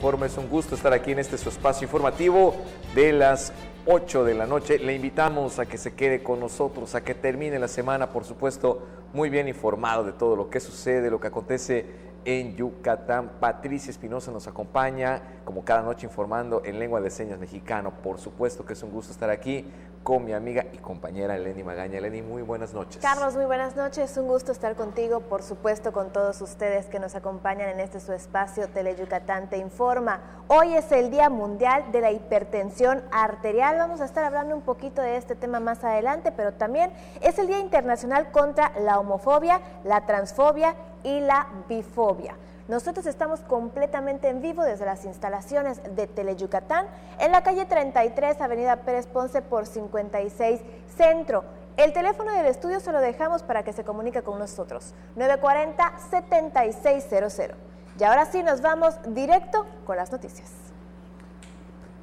Informa. Es un gusto estar aquí en este su espacio informativo de las 8 de la noche. Le invitamos a que se quede con nosotros, a que termine la semana, por supuesto, muy bien informado de todo lo que sucede, lo que acontece en Yucatán. Patricia Espinosa nos acompaña, como cada noche, informando en lengua de señas mexicano. Por supuesto que es un gusto estar aquí con mi amiga y compañera Eleni Magaña. Eleni, muy buenas noches. Carlos, muy buenas noches. Un gusto estar contigo, por supuesto, con todos ustedes que nos acompañan en este su espacio Teleyucatán Te Informa. Hoy es el Día Mundial de la Hipertensión Arterial. Vamos a estar hablando un poquito de este tema más adelante, pero también es el Día Internacional contra la homofobia, la transfobia y la bifobia. Nosotros estamos completamente en vivo desde las instalaciones de Teleyucatán en la calle 33, avenida Pérez Ponce por 56 Centro. El teléfono del estudio se lo dejamos para que se comunique con nosotros, 940-7600. Y ahora sí nos vamos directo con las noticias.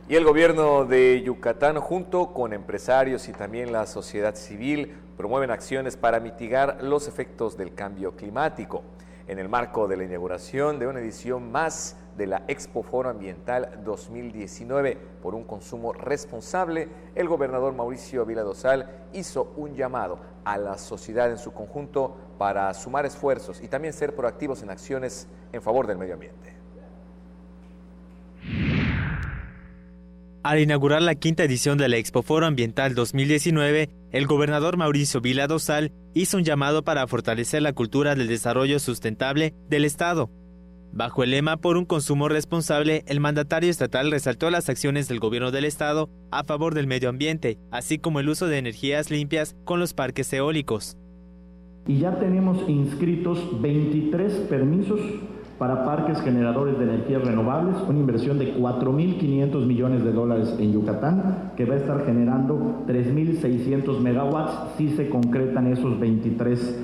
Y el gobierno de Yucatán, junto con empresarios y también la sociedad civil, promueven acciones para mitigar los efectos del cambio climático. En el marco de la inauguración de una edición más de la Expo Foro Ambiental 2019 por un consumo responsable, el gobernador Mauricio Vila Dosal hizo un llamado a la sociedad en su conjunto para sumar esfuerzos y también ser proactivos en acciones en favor del medio ambiente. Al inaugurar la quinta edición de la Expo Foro Ambiental 2019, el gobernador Mauricio Vila Dosal hizo un llamado para fortalecer la cultura del desarrollo sustentable del Estado. Bajo el lema Por un consumo responsable, el mandatario estatal resaltó las acciones del gobierno del Estado a favor del medio ambiente, así como el uso de energías limpias con los parques eólicos. Y ya tenemos inscritos 23 permisos para parques generadores de energías renovables, una inversión de $4.500 millones en Yucatán, que va a estar generando 3.600 megawatts si se concretan esos 23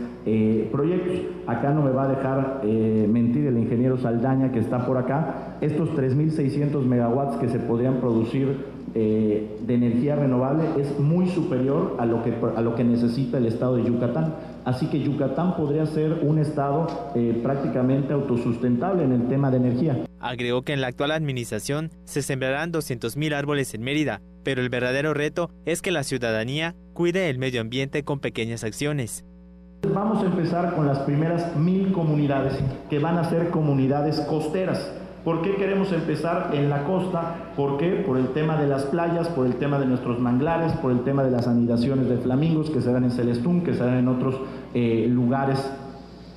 proyectos. Acá no me va a dejar mentir el ingeniero Saldaña, que está por acá. Estos 3.600 megawatts que se podrían producir de energía renovable es muy superior a lo que necesita el estado de Yucatán. Así que Yucatán podría ser un estado prácticamente autosustentable en el tema de energía. Agregó que en la actual administración se sembrarán 200,000 árboles en Mérida, pero el verdadero reto es que la ciudadanía cuide el medio ambiente con pequeñas acciones. Vamos a empezar con las primeras 1,000 comunidades, que van a ser comunidades costeras. ¿Por qué queremos empezar en la costa? ¿Por qué? Por el tema de las playas, por el tema de nuestros manglares, por el tema de las anidaciones de flamingos que se dan en Celestún, que se dan en otros lugares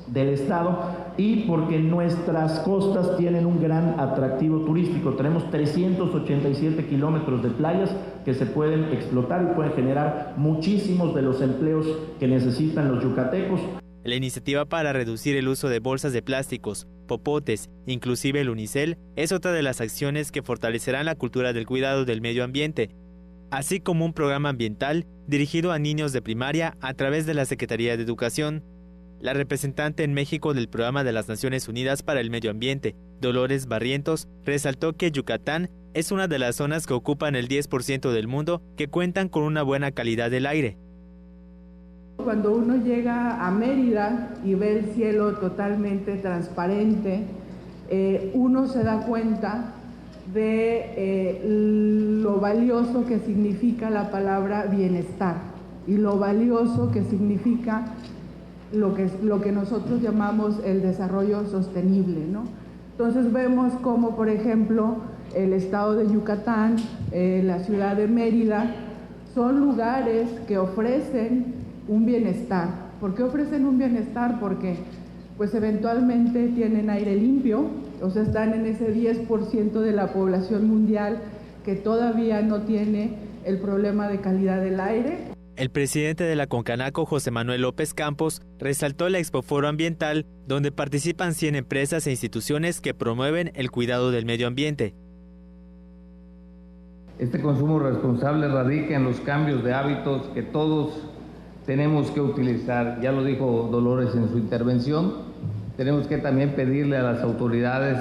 del estado, y porque nuestras costas tienen un gran atractivo turístico. Tenemos 387 kilómetros de playas que se pueden explotar y pueden generar muchísimos de los empleos que necesitan los yucatecos. La iniciativa para reducir el uso de bolsas de plásticos, popotes, inclusive el unicel, es otra de las acciones que fortalecerán la cultura del cuidado del medio ambiente, así como un programa ambiental dirigido a niños de primaria a través de la Secretaría de Educación. La representante en México del Programa de las Naciones Unidas para el Medio Ambiente, Dolores Barrientos, resaltó que Yucatán es una de las zonas que ocupan el 10% del mundo que cuentan con una buena calidad del aire. Cuando uno llega a Mérida y ve el cielo totalmente transparente, uno se da cuenta de lo valioso que significa la palabra bienestar y lo valioso que significa lo que nosotros llamamos el desarrollo sostenible, ¿no? Entonces vemos como, por ejemplo, el estado de Yucatán, la ciudad de Mérida, son lugares que ofrecen un bienestar. ¿Por qué ofrecen un bienestar? Porque pues eventualmente tienen aire limpio, o sea, están en ese 10% de la población mundial que todavía no tiene el problema de calidad del aire. El presidente de la Concanaco, José Manuel López Campos, resaltó la Expo Foro Ambiental, donde participan 100 empresas e instituciones que promueven el cuidado del medio ambiente. Este consumo responsable radica en los cambios de hábitos que todos tenemos que utilizar. Ya lo dijo Dolores en su intervención, tenemos que también pedirle a las autoridades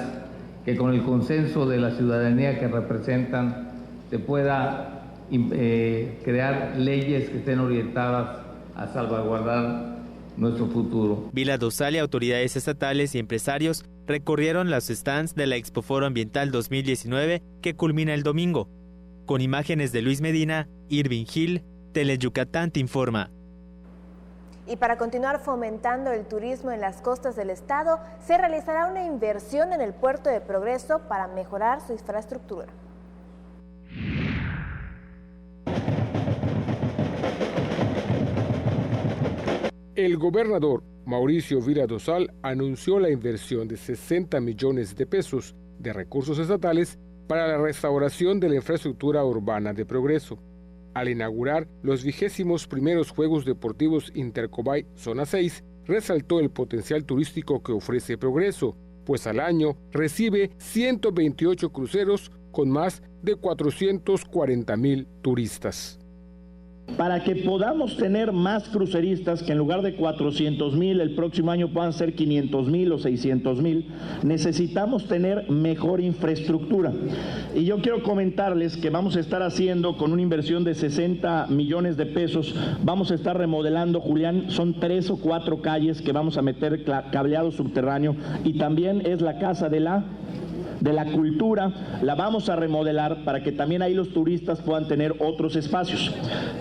que con el consenso de la ciudadanía que representan se pueda crear leyes que estén orientadas a salvaguardar nuestro futuro. Vila Dosal y autoridades estatales y empresarios recorrieron los stands de la Expoforo Ambiental 2019 que culmina el domingo. Con imágenes de Luis Medina, Irving Gil, Teleyucatán te informa. Y para continuar fomentando el turismo en las costas del estado, se realizará una inversión en el puerto de Progreso para mejorar su infraestructura. El gobernador Mauricio Vila Dosal anunció la inversión de 60 millones de pesos de recursos estatales para la restauración de la infraestructura urbana de Progreso. Al inaugurar los 21º Juegos Deportivos Intercobay Zona 6, resaltó el potencial turístico que ofrece Progreso, pues al año recibe 128 cruceros con más de 440,000 turistas. Para que podamos tener más cruceristas, que en lugar de 400,000 el próximo año puedan ser 500,000 o 600,000, necesitamos tener mejor infraestructura. Y yo quiero comentarles que vamos a estar haciendo con una inversión de 60 millones de pesos, vamos a estar remodelando, Julián, son 3 o 4 calles que vamos a meter cableado subterráneo, y también es la Casa de la Cultura, la vamos a remodelar para que también ahí los turistas puedan tener otros espacios.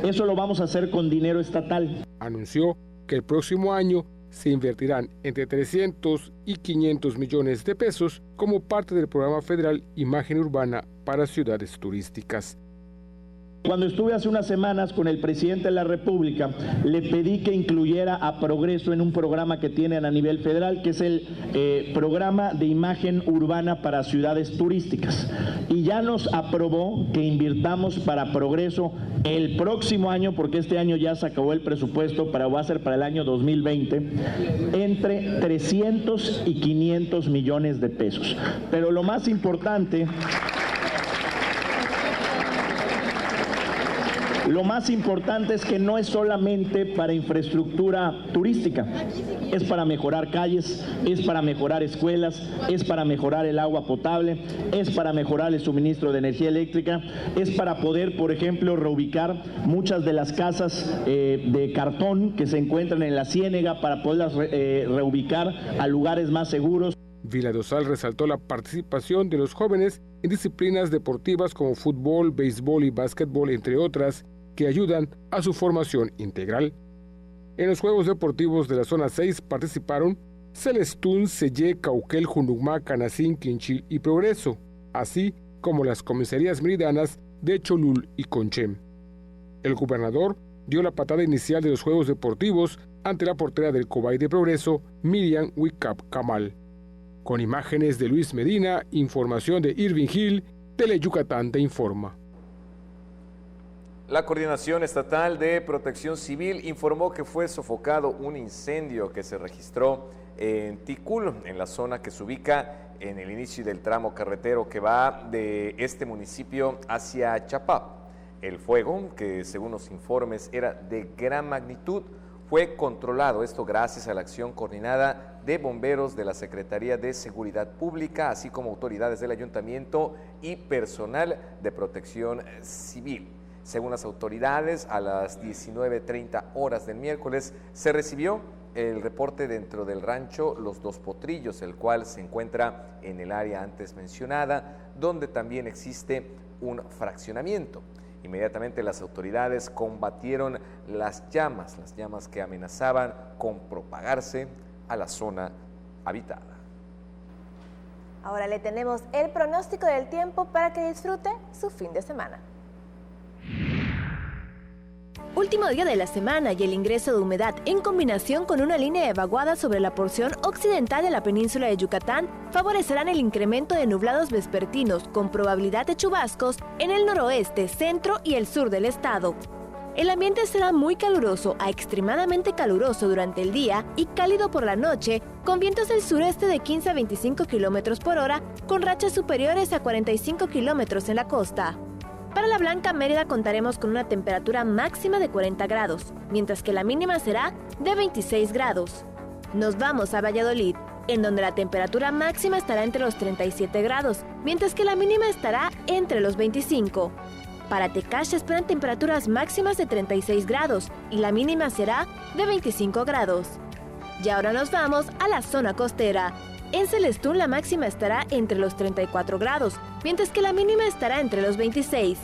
Eso lo vamos a hacer con dinero estatal. Anunció que el próximo año se invertirán entre 300 y 500 millones de pesos como parte del programa federal Imagen Urbana para Ciudades Turísticas. Cuando estuve hace unas semanas con el presidente de la República, le pedí que incluyera a Progreso en un programa que tienen a nivel federal, que es el programa de imagen urbana para ciudades turísticas. Y ya nos aprobó que invirtamos para Progreso el próximo año, porque este año ya se acabó el presupuesto, va a ser para el año 2020, entre 300 y 500 millones de pesos. Pero lo más importante es que no es solamente para infraestructura turística, es para mejorar calles, es para mejorar escuelas, es para mejorar el agua potable, es para mejorar el suministro de energía eléctrica, es para poder, por ejemplo, reubicar muchas de las casas de cartón que se encuentran en la Ciénega para poderlas reubicar a lugares más seguros. Vila Dosal resaltó la participación de los jóvenes en disciplinas deportivas como fútbol, béisbol y básquetbol, entre otras, que ayudan a su formación integral. En los Juegos Deportivos de la Zona 6 participaron Celestún, Sellé, Cauquel, Junucmá, Canacín, Quinchil y Progreso, así como las comisarías meridanas de Cholul y Conchem. El gobernador dio la patada inicial de los Juegos Deportivos ante la portera del Cobay de Progreso, Miriam Wicap Kamal. Con imágenes de Luis Medina, información de Irving Gil, Teleyucatán te informa. La Coordinación Estatal de Protección Civil informó que fue sofocado un incendio que se registró en Ticul, en la zona que se ubica en el inicio del tramo carretero que va de este municipio hacia Chapap. El fuego, que según los informes era de gran magnitud, fue controlado, esto gracias a la acción coordinada de bomberos de la Secretaría de Seguridad Pública, así como autoridades del Ayuntamiento y personal de Protección Civil. Según las autoridades, a las 19:30 horas del miércoles se recibió el reporte dentro del rancho Los Dos Potrillos, el cual se encuentra en el área antes mencionada, donde también existe un fraccionamiento. Inmediatamente las autoridades combatieron las llamas que amenazaban con propagarse a la zona habitada. Ahora le tenemos el pronóstico del tiempo para que disfrute su fin de semana. Último día de la semana y el ingreso de humedad en combinación con una línea evacuada sobre la porción occidental de la península de Yucatán favorecerán el incremento de nublados vespertinos con probabilidad de chubascos en el noroeste, centro y el sur del estado. El ambiente será muy caluroso a extremadamente caluroso durante el día y cálido por la noche, con vientos del sureste de 15 a 25 km por hora, con rachas superiores a 45 km en la costa. Para la Blanca Mérida contaremos con una temperatura máxima de 40 grados, mientras que la mínima será de 26 grados. Nos vamos a Valladolid, en donde la temperatura máxima estará entre los 37 grados, mientras que la mínima estará entre los 25. Para Tecash esperan temperaturas máximas de 36 grados y la mínima será de 25 grados. Y ahora nos vamos a la zona costera. En Celestún la máxima estará entre los 34 grados, mientras que la mínima estará entre los 26.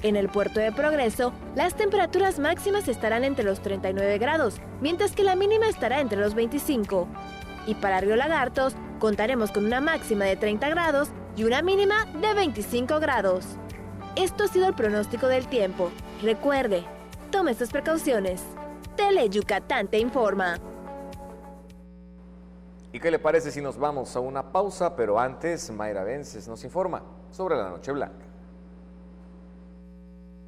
En el Puerto de Progreso, las temperaturas máximas estarán entre los 39 grados, mientras que la mínima estará entre los 25. Y para Río Lagartos, contaremos con una máxima de 30 grados y una mínima de 25 grados. Esto ha sido el pronóstico del tiempo. Recuerde, tome estas precauciones. Tele Yucatán te informa. ¿Y qué le parece si nos vamos a una pausa? Pero antes, Mayra Vences nos informa sobre la Noche Blanca.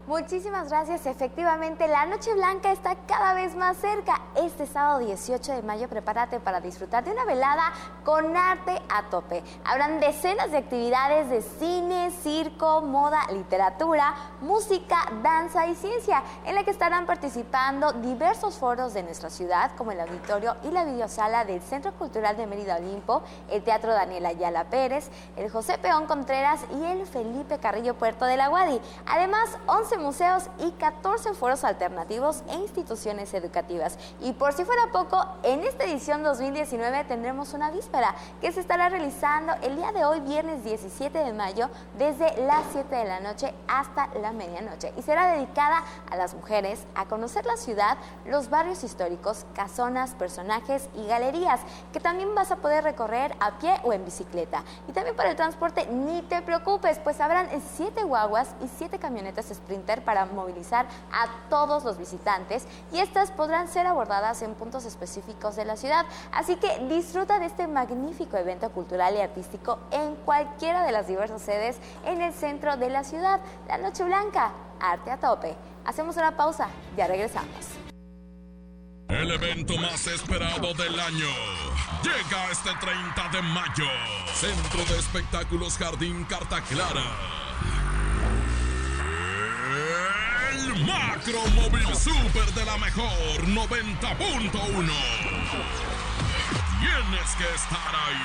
Muchísimas gracias. Efectivamente, la Noche Blanca está cada vez más cerca. Este sábado 18 de mayo, prepárate para disfrutar de una velada con arte a tope. Habrán decenas de actividades de cine, circo, moda, literatura, música, danza y ciencia, en la que estarán participando diversos foros de nuestra ciudad, como el auditorio y la videosala del Centro Cultural de Mérida Olimpo, el Teatro Daniel Ayala Pérez, el José Peón Contreras y el Felipe Carrillo Puerto de la Guadi. Además, 11 museos y 14 foros alternativos e instituciones educativas. Y por si fuera poco, en esta edición 2019 tendremos una víspera que se estará realizando el día de hoy, viernes 17 de mayo, desde las 7 de la noche hasta la medianoche. Y será dedicada a las mujeres, a conocer la ciudad, los barrios históricos, casonas, personajes y galerías, que también vas a poder recorrer a pie o en bicicleta. Y también para el transporte, ni te preocupes, pues habrán 7 guaguas y 7 camionetas Sprinter para movilizar a todos los visitantes, y estas podrán ser abordadas en puntos específicos de la ciudad. Así que disfruta de este magnífico evento cultural y artístico en cualquiera de las diversas sedes en el centro de la ciudad. La Noche Blanca, arte a tope. Hacemos una pausa, ya regresamos. El evento más esperado del año llega este 30 de mayo. Centro de Espectáculos Jardín Carta Clara. El Macro Móvil Super de la mejor 90.1. Tienes que estar ahí.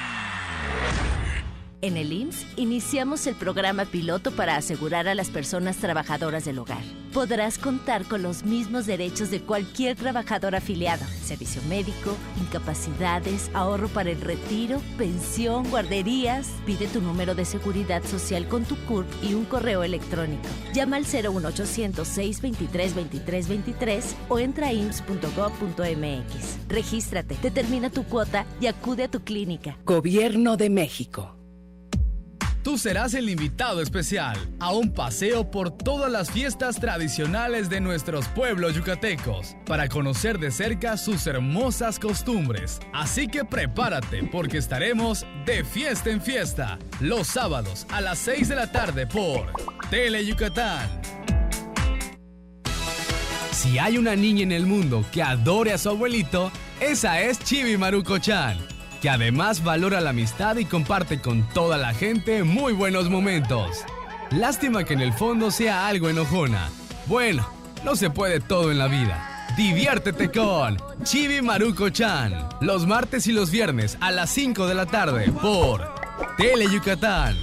En el IMSS iniciamos el programa piloto para asegurar a las personas trabajadoras del hogar. Podrás contar con los mismos derechos de cualquier trabajador afiliado: servicio médico, incapacidades, ahorro para el retiro, pensión, guarderías. Pide tu número de seguridad social con tu CURP y un correo electrónico. Llama al 01800 623 2323 o entra a ims.gov.mx. Regístrate, determina tu cuota y acude a tu clínica. Gobierno de México. Tú serás el invitado especial a un paseo por todas las fiestas tradicionales de nuestros pueblos yucatecos para conocer de cerca sus hermosas costumbres. Así que prepárate, porque estaremos de fiesta en fiesta los sábados a las 6 de la tarde por Tele Yucatán. Si hay una niña en el mundo que adore a su abuelito, esa es Chivi Maruco-chan, que además valora la amistad y comparte con toda la gente muy buenos momentos. Lástima que en el fondo sea algo enojona. Bueno, no se puede todo en la vida. Diviértete con Chivi Maruco-chan, los martes y los viernes a las 5 de la tarde por Tele Yucatán.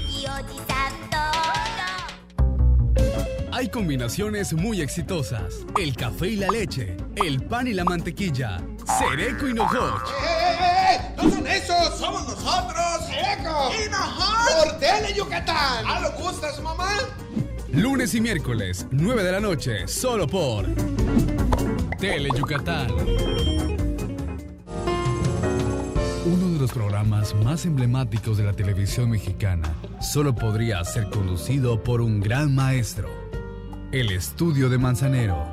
Hay combinaciones muy exitosas: el café y la leche, el pan y la mantequilla, Sereco y Nojoch. ¡No son esos! ¡Somos nosotros! ¡Sereco! ¡Y Nojoch! ¡Por Tele Yucatán! ¿Ah, lo gustas, mamá? Lunes y miércoles, 9 de la noche, solo por Tele Yucatán. Uno de los programas más emblemáticos de la televisión mexicana solo podría ser conducido por un gran maestro: El Estudio de Manzanero.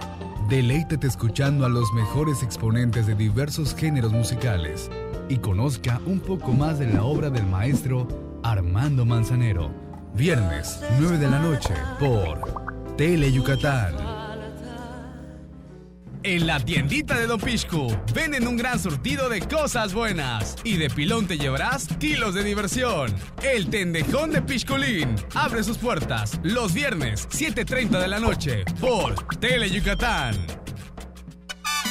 Deleítete escuchando a los mejores exponentes de diversos géneros musicales y conozca un poco más de la obra del maestro Armando Manzanero. Viernes, 9 de la noche, por Tele Yucatán. En la tiendita de Don Pixcu venden un gran surtido de cosas buenas, y de pilón te llevarás kilos de diversión. El Tendejón de Pixculín abre sus puertas los viernes 7:30 de la noche por Tele Yucatán.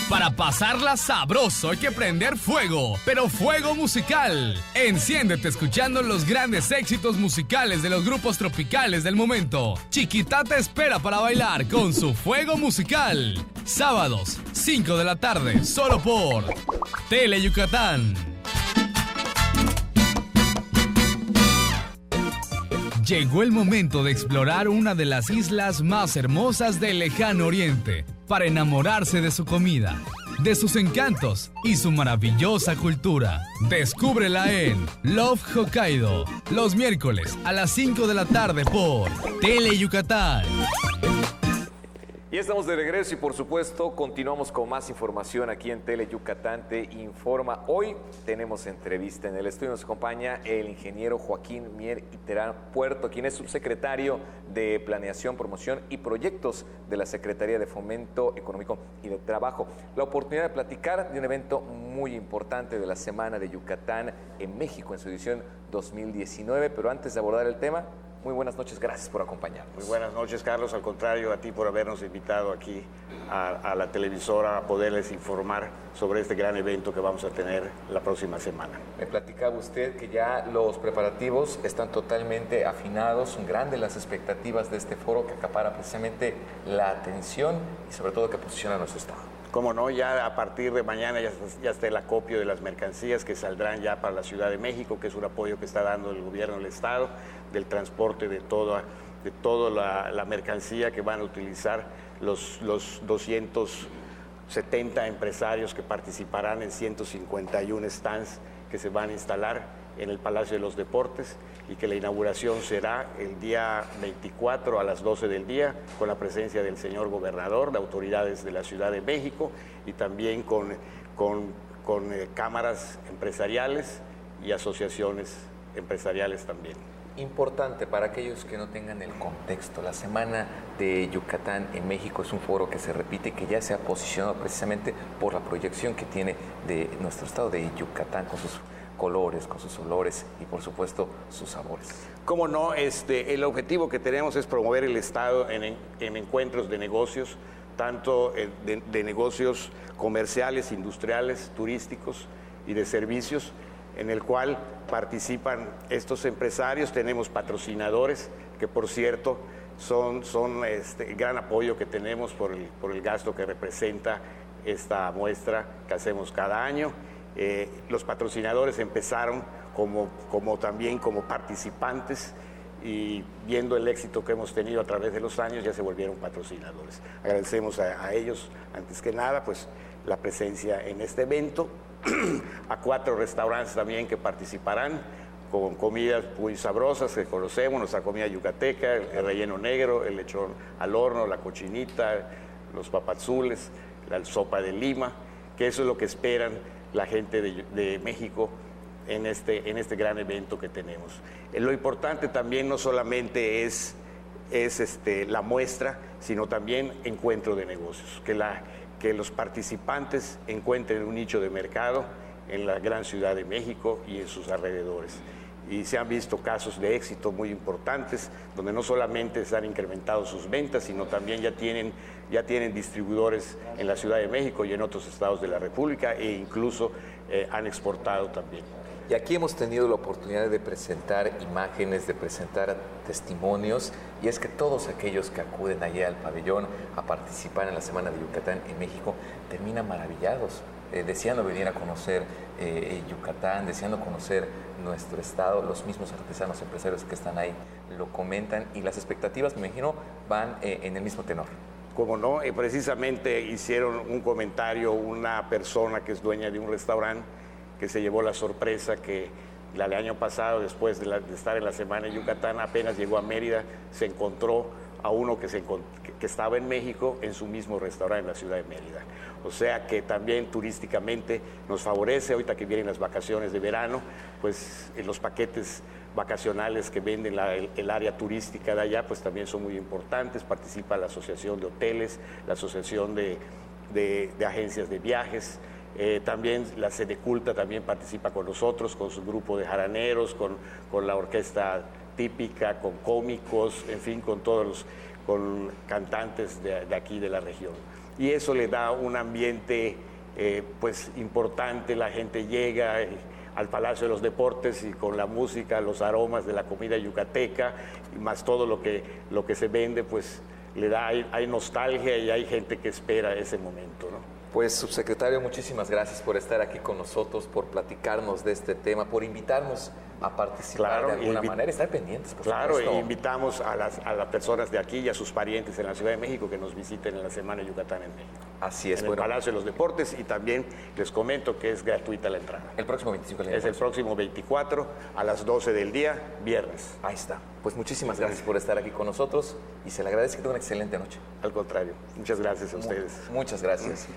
Para pasarla sabroso hay que prender fuego, pero fuego musical. Enciéndete escuchando los grandes éxitos musicales de los grupos tropicales del momento. Chiquita te espera para bailar con su fuego musical. Sábados, 5 de la tarde, solo por Tele Yucatán. Llegó el momento de explorar una de las islas más hermosas del lejano oriente para enamorarse de su comida, de sus encantos y su maravillosa cultura. Descúbrela en Love Hokkaido, los miércoles a las 5 de la tarde por Tele Yucatán. Y estamos de regreso y por supuesto continuamos con más información aquí en Tele Yucatán Te Informa. Hoy tenemos entrevista. En el estudio nos acompaña el ingeniero Joaquín Mier Iterán Puerto, quien es subsecretario de Planeación, Promoción y Proyectos de la Secretaría de Fomento Económico y de Trabajo. La oportunidad de platicar de un evento muy importante de la Semana de Yucatán en México en su edición 2019, pero antes de abordar el tema, muy buenas noches, gracias por acompañarnos. Muy buenas noches, Carlos, al contrario, a ti por habernos invitado aquí a la televisora a poderles informar sobre este gran evento que vamos a tener la próxima semana. Me platicaba usted que ya los preparativos están totalmente afinados, son grandes las expectativas de este foro que acapara precisamente la atención y sobre todo que posiciona a nuestro Estado. Como no, ya a partir de mañana ya está el acopio de las mercancías que saldrán ya para la Ciudad de México, que es un apoyo que está dando el gobierno del Estado, del transporte de toda la mercancía que van a utilizar los 270 empresarios que participarán en 151 stands que se van a instalar en el Palacio de los Deportes y que la inauguración será el día 24 a las 12 del día con la presencia del señor gobernador, de autoridades de la Ciudad de México y también con cámaras empresariales y asociaciones empresariales también. Importante para aquellos que no tengan el contexto, la Semana de Yucatán en México es un foro que se repite y que ya se ha posicionado precisamente por la proyección que tiene de nuestro estado de Yucatán con sus colores, con sus olores y por supuesto sus sabores. Cómo no, el objetivo que tenemos es promover el Estado en encuentros de negocios, tanto de negocios comerciales, industriales, turísticos y de servicios, en el cual participan estos empresarios. Tenemos patrocinadores que, por cierto, son el gran apoyo que tenemos por el gasto que representa esta muestra que hacemos cada año. Los patrocinadores empezaron también como participantes y viendo el éxito que hemos tenido a través de los años ya se volvieron patrocinadores. Agradecemos a ellos, antes que nada, pues la presencia en este evento, a 4 restaurantes también que participarán con comidas muy sabrosas que conocemos, nuestra comida yucateca, el relleno negro, el lechón al horno, la cochinita, los papazules, la sopa de lima, que eso es lo que esperan la gente de México en este gran evento que tenemos. Lo importante también no solamente es la muestra, sino también encuentro de negocios, que los participantes encuentren un nicho de mercado en la gran Ciudad de México y en sus alrededores. Y se han visto casos de éxito muy importantes, donde no solamente se han incrementado sus ventas, sino también ya tienen distribuidores en la Ciudad de México y en otros estados de la República e incluso han exportado también. Y aquí hemos tenido la oportunidad de presentar imágenes, de presentar testimonios, y es que todos aquellos que acuden allá al pabellón a participar en la Semana de Yucatán en México terminan maravillados, deseando venir a conocer Yucatán, deseando conocer nuestro estado. Los mismos artesanos, empresarios que están ahí lo comentan y las expectativas, me imagino, van en el mismo tenor. Como no, precisamente hicieron un comentario una persona que es dueña de un restaurante que se llevó la sorpresa que el año pasado, después de estar en la Semana de Yucatán, apenas llegó a Mérida, se encontró a uno que estaba en México en su mismo restaurante en la ciudad de Mérida. O sea que también turísticamente nos favorece, ahorita que vienen las vacaciones de verano, pues los paquetes vacacionales que venden el área turística de allá, pues también son muy importantes. Participa la Asociación de Hoteles, la Asociación de Agencias de Viajes. También la Sedeculta también participa con nosotros, con su grupo de jaraneros, con la orquesta típica, con cómicos, en fin, con cantantes de aquí de la región. Y eso le da un ambiente pues importante. La gente llega al Palacio de los Deportes y con la música, los aromas de la comida yucateca y más todo lo que se vende, pues hay nostalgia y hay gente que espera ese momento, ¿no? Pues, subsecretario, muchísimas gracias por estar aquí con nosotros, por platicarnos de este tema, por invitarnos a participar de alguna manera, estar pendientes, por supuesto. Claro, invitamos a las personas de aquí y a sus parientes en la Ciudad de México que nos visiten en la Semana Yucatán en México. Así es. En el Palacio de los Deportes, y también les comento que es gratuita la entrada. El próximo 25 es el próximo 24 a las 12 del día, viernes. Ahí está. Pues muchísimas gracias por estar aquí con nosotros y se le agradece que tenga una excelente noche. Al contrario, muchas gracias a ustedes. Muchas gracias.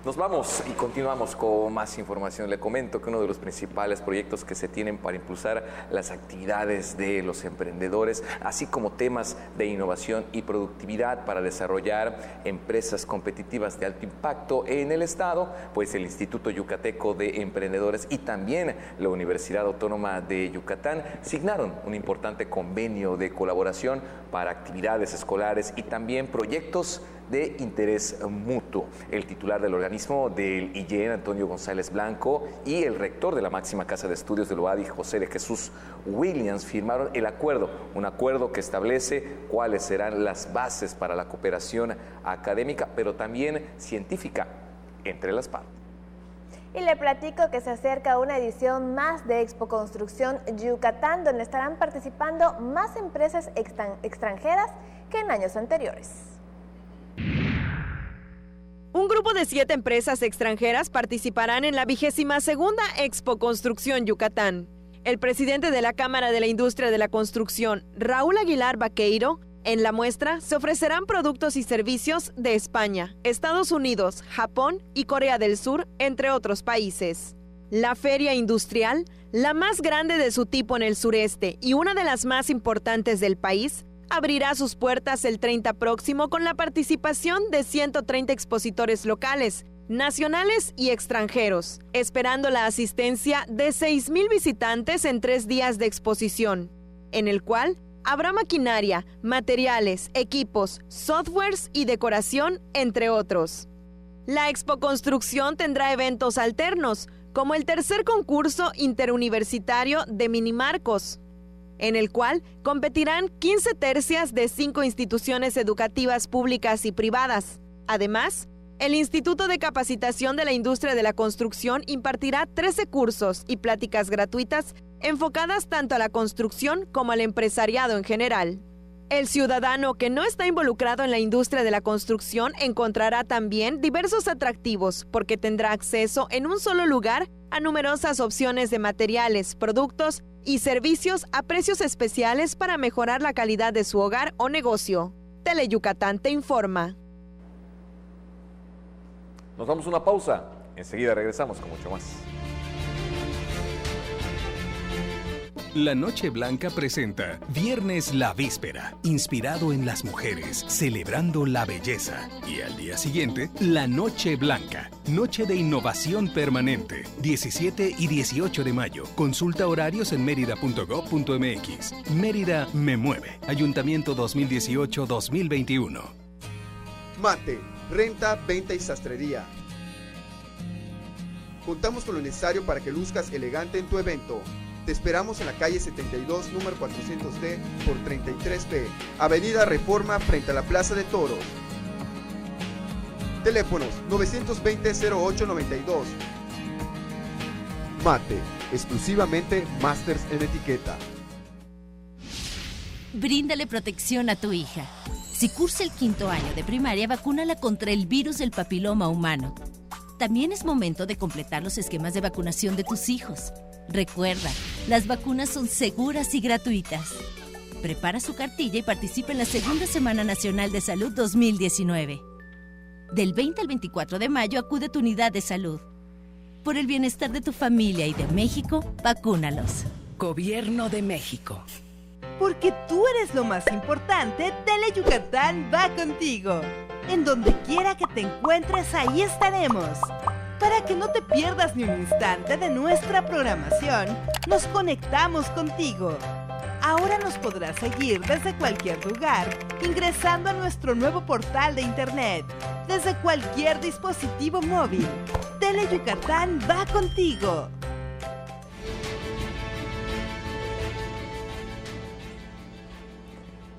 Nos vamos y continuamos con más información. Le comento que uno de los principales proyectos que se tienen para impulsar las actividades de los emprendedores, así como temas de innovación y productividad para desarrollar empresas competitivas de alto impacto en el Estado, pues el Instituto Yucateco de Emprendedores y también la Universidad Autónoma de Yucatán signaron un importante convenio de colaboración para actividades escolares y también proyectos de interés mutuo. El titular del organismo del IYEN, Antonio González Blanco, y el rector de la máxima casa de estudios del UADY, José de Jesús Williams, firmaron el acuerdo, un acuerdo que establece cuáles serán las bases para la cooperación académica, pero también científica entre las partes. Y le platico que se acerca una edición más de Expo Construcción Yucatán, donde estarán participando más empresas extranjeras que en años anteriores. Un grupo de 7 empresas extranjeras participarán en la 22ª Expo Construcción Yucatán. El presidente de la Cámara de la Industria de la Construcción, Raúl Aguilar Vaqueiro, en la muestra se ofrecerán productos y servicios de España, Estados Unidos, Japón y Corea del Sur, entre otros países. La feria industrial, la más grande de su tipo en el sureste y una de las más importantes del país, abrirá sus puertas el 30 próximo con la participación de 130 expositores locales, nacionales y extranjeros, esperando la asistencia de 6,000 visitantes en 3 días de exposición, en el cual habrá maquinaria, materiales, equipos, softwares y decoración, entre otros. La Expo Construcción tendrá eventos alternos, como el tercer concurso interuniversitario de Minimarcos, en el cual competirán 15 tercias de 5 instituciones educativas públicas y privadas. Además, el Instituto de Capacitación de la Industria de la Construcción impartirá 13 cursos y pláticas gratuitas enfocadas tanto a la construcción como al empresariado en general. El ciudadano que no está involucrado en la industria de la construcción encontrará también diversos atractivos porque tendrá acceso en un solo lugar a numerosas opciones de materiales, productos y servicios a precios especiales para mejorar la calidad de su hogar o negocio. Teleyucatán te informa. Nos damos una pausa. Enseguida regresamos con mucho más. La Noche Blanca presenta Viernes la Víspera, inspirado en las mujeres, celebrando la belleza. Y al día siguiente, La Noche Blanca, Noche de Innovación Permanente, 17 y 18 de mayo. Consulta horarios en mérida.gov.mx. Mérida me mueve. Ayuntamiento 2018-2021. Mate, renta, venta y sastrería. Contamos con lo necesario para que luzcas elegante en tu evento. Te esperamos en la calle 72, número 400D por 33B, Avenida Reforma, frente a la Plaza de Toros. Teléfonos 920-0892. Mate, exclusivamente Masters en etiqueta. Bríndale protección a tu hija. Si cursa el 5º año de primaria, vacúnala contra el virus del papiloma humano. También es momento de completar los esquemas de vacunación de tus hijos. Recuerda, las vacunas son seguras y gratuitas. Prepara su cartilla y participa en la Segunda Semana Nacional de Salud 2019. Del 20 al 24 de mayo acude a tu unidad de salud. Por el bienestar de tu familia y de México, vacúnalos. Gobierno de México. Porque tú eres lo más importante, Teleyucatán va contigo. En donde quiera que te encuentres, ahí estaremos. Para que no te pierdas ni un instante de nuestra programación, nos conectamos contigo. Ahora nos podrás seguir desde cualquier lugar, ingresando a nuestro nuevo portal de internet, desde cualquier dispositivo móvil. Teleyucatán va contigo.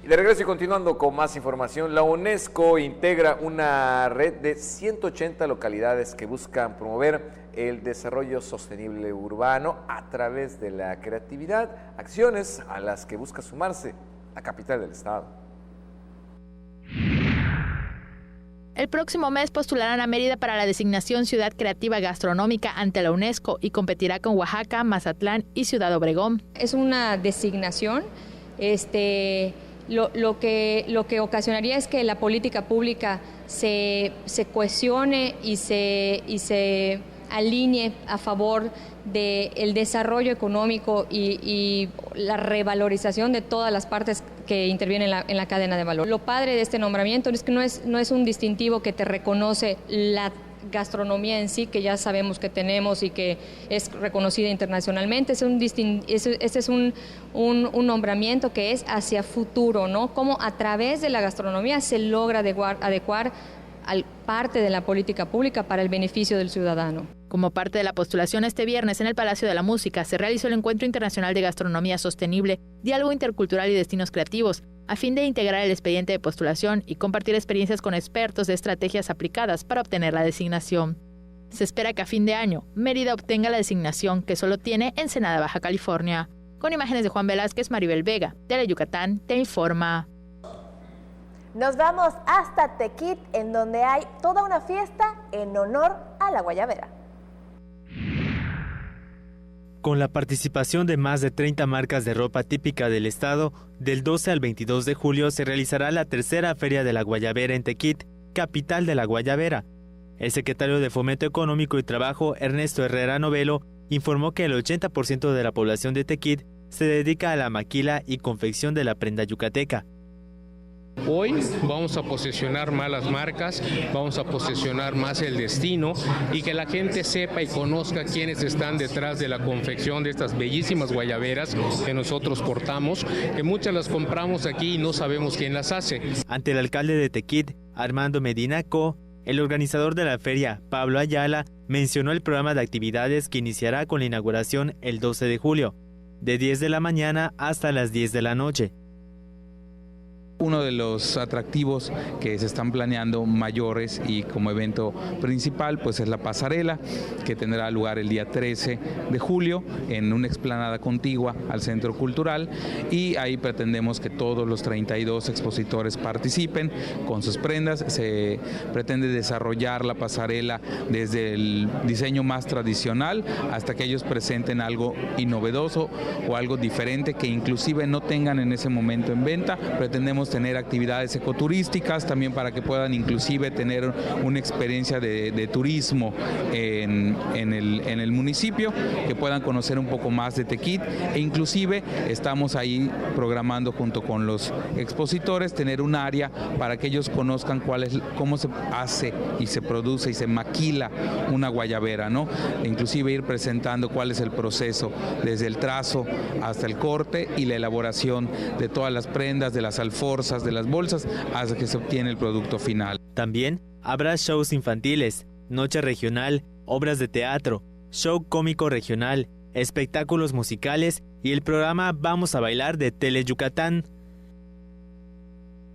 Y de regreso y continuando con más información, la UNESCO integra una red de 180 localidades que buscan promover el desarrollo sostenible urbano a través de la creatividad, acciones a las que busca sumarse la capital del estado. El próximo mes postularán a Mérida para la designación Ciudad Creativa Gastronómica ante la UNESCO y competirá con Oaxaca, Mazatlán y Ciudad Obregón. Es una designación. Lo que ocasionaría es que la política pública se cohesione y se alinee a favor del desarrollo económico y la revalorización de todas las partes que intervienen en la cadena de valor. Lo padre de este nombramiento es que no es un distintivo que te reconoce la gastronomía en sí, que ya sabemos que tenemos y que es reconocida internacionalmente. Este es un nombramiento que es hacia futuro, ¿no? Cómo a través de la gastronomía se logra adecuar parte de la política pública para el beneficio del ciudadano. Como parte de la postulación, este viernes en el Palacio de la Música se realizó el Encuentro Internacional de Gastronomía Sostenible, Diálogo Intercultural y Destinos Creativos, a fin de integrar el expediente de postulación y compartir experiencias con expertos de estrategias aplicadas para obtener la designación. Se espera que a fin de año, Mérida obtenga la designación que solo tiene Ensenada, Baja California. Con imágenes de Juan Velázquez, Maribel Vega, Teleyucatán, te informa. Nos vamos hasta Tequit, en donde hay toda una fiesta en honor a la guayabera. Con la participación de más de 30 marcas de ropa típica del estado, del 12 al 22 de julio se realizará la tercera Feria de la Guayabera en Tequit, capital de la guayabera. El secretario de Fomento Económico y Trabajo, Ernesto Herrera Novelo, informó que el 80% de la población de Tequit se dedica a la maquila y confección de la prenda yucateca. Hoy vamos a posicionar más las marcas, vamos a posicionar más el destino y que la gente sepa y conozca quiénes están detrás de la confección de estas bellísimas guayaberas que nosotros portamos, que muchas las compramos aquí y no sabemos quién las hace. Ante el alcalde de Tequit, Armando Medina Co, el organizador de la feria, Pablo Ayala, mencionó el programa de actividades que iniciará con la inauguración el 12 de julio, de 10 de la mañana hasta las 10 de la noche. Uno de los atractivos que se están planeando mayores y como evento principal pues es la pasarela, que tendrá lugar el día 13 de julio en una explanada contigua al Centro Cultural, y ahí pretendemos que todos los 32 expositores participen con sus prendas. Se pretende desarrollar la pasarela desde el diseño más tradicional hasta que ellos presenten algo innovedoso o algo diferente que inclusive no tengan en ese momento en venta. Pretendemos tener actividades ecoturísticas también para que puedan inclusive tener una experiencia de turismo en el municipio, que puedan conocer un poco más de Tequit, e inclusive estamos ahí programando junto con los expositores tener un área para que ellos conozcan cómo se hace y se produce y se maquila una guayabera, ¿no? E inclusive ir presentando cuál es el proceso desde el trazo hasta el corte y la elaboración de todas las prendas, de las alforzas, de las bolsas, hasta que se obtiene el producto final. También habrá shows infantiles, noche regional, obras de teatro, show cómico regional, espectáculos musicales y el programa Vamos a Bailar de Teleyucatán.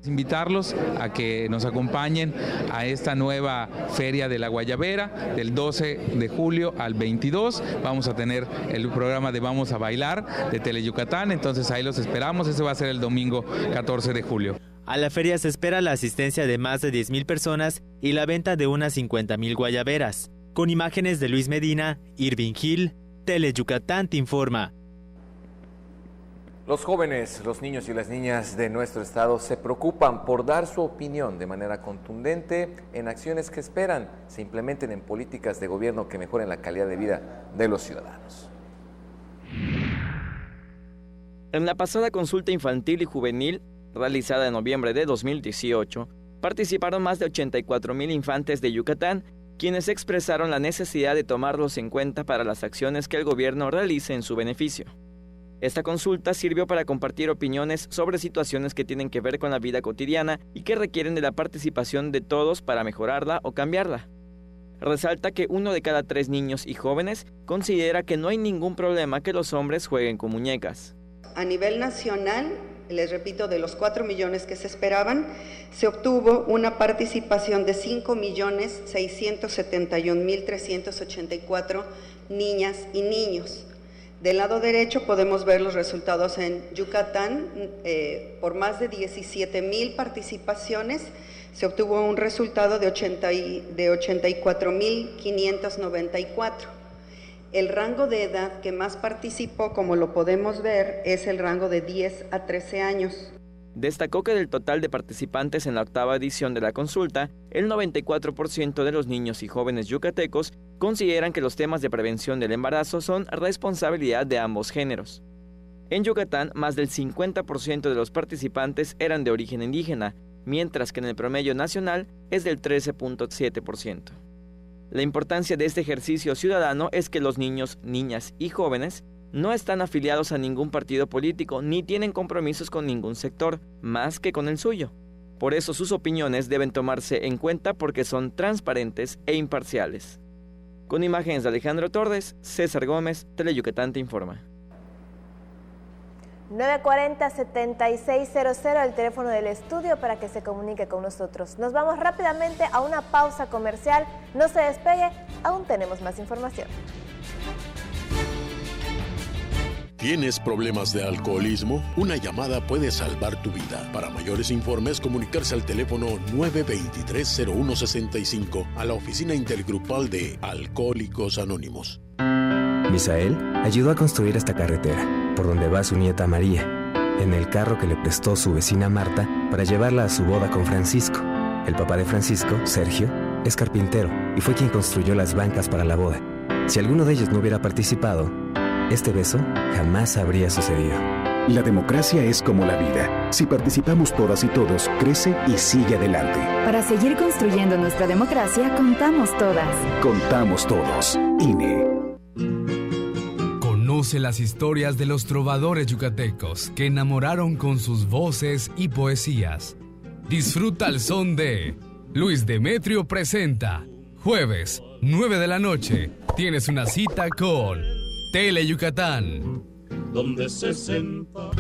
Invitarlos a que nos acompañen a esta nueva Feria de la Guayabera del 12 de julio al 22. Vamos a tener el programa de Vamos a Bailar de Teleyucatán, entonces ahí los esperamos. Ese va a ser el domingo 14 de julio. A la feria se espera la asistencia de más de 10,000 personas y la venta de unas 50,000 guayaberas. Con imágenes de Luis Medina, Irving Gil, Teleyucatán te informa. Los jóvenes, los niños y las niñas de nuestro estado se preocupan por dar su opinión de manera contundente en acciones que esperan se implementen en políticas de gobierno que mejoren la calidad de vida de los ciudadanos. En la pasada consulta infantil y juvenil, realizada en noviembre de 2018, participaron más de 84,000 infantes de Yucatán, quienes expresaron la necesidad de tomarlos en cuenta para las acciones que el gobierno realice en su beneficio. Esta consulta sirvió para compartir opiniones sobre situaciones que tienen que ver con la vida cotidiana y que requieren de la participación de todos para mejorarla o cambiarla. Resalta que 1 de cada 3 niños y jóvenes considera que no hay ningún problema que los hombres jueguen con muñecas. A nivel nacional, les repito, de los 4 millones que se esperaban, se obtuvo una participación de 5.671.384 niñas y niños. Del lado derecho podemos ver los resultados en Yucatán. Por más de 17,000 participaciones se obtuvo un resultado de 84,594. El rango de edad que más participó, como lo podemos ver, es el rango de 10 a 13 años. Destacó que del total de participantes en la 8ª edición de la consulta, el 94% de los niños y jóvenes yucatecos consideran que los temas de prevención del embarazo son responsabilidad de ambos géneros. En Yucatán, más del 50% de los participantes eran de origen indígena, mientras que en el promedio nacional es del 13.7%. La importancia de este ejercicio ciudadano es que los niños, niñas y jóvenes no están afiliados a ningún partido político ni tienen compromisos con ningún sector, más que con el suyo. Por eso sus opiniones deben tomarse en cuenta porque son transparentes e imparciales. Con imágenes de Alejandro Tordes, César Gómez, Teleyucatán te informa. 940-7600, el teléfono del estudio para que se comunique con nosotros. Nos vamos rápidamente a una pausa comercial. No se despegue, aún tenemos más información. ¿Tienes problemas de alcoholismo? Una llamada puede salvar tu vida. Para mayores informes, comunicarse al teléfono 923-0165 a la oficina intergrupal de Alcohólicos Anónimos. Misael ayudó a construir esta carretera, por donde va su nieta María, en el carro que le prestó su vecina Marta para llevarla a su boda con Francisco. El papá de Francisco, Sergio, es carpintero y fue quien construyó las bancas para la boda. Si alguno de ellos no hubiera participado, este beso jamás habría sucedido. La democracia es como la vida. Si participamos todas y todos, crece y sigue adelante. Para seguir construyendo nuestra democracia, contamos todas. Contamos todos. INE. Conoce las historias de los trovadores yucatecos que enamoraron con sus voces y poesías. Disfruta el son de Luis Demetrio presenta. Jueves, 9 de la noche. Tienes una cita con Teleyucatán. Donde se senta.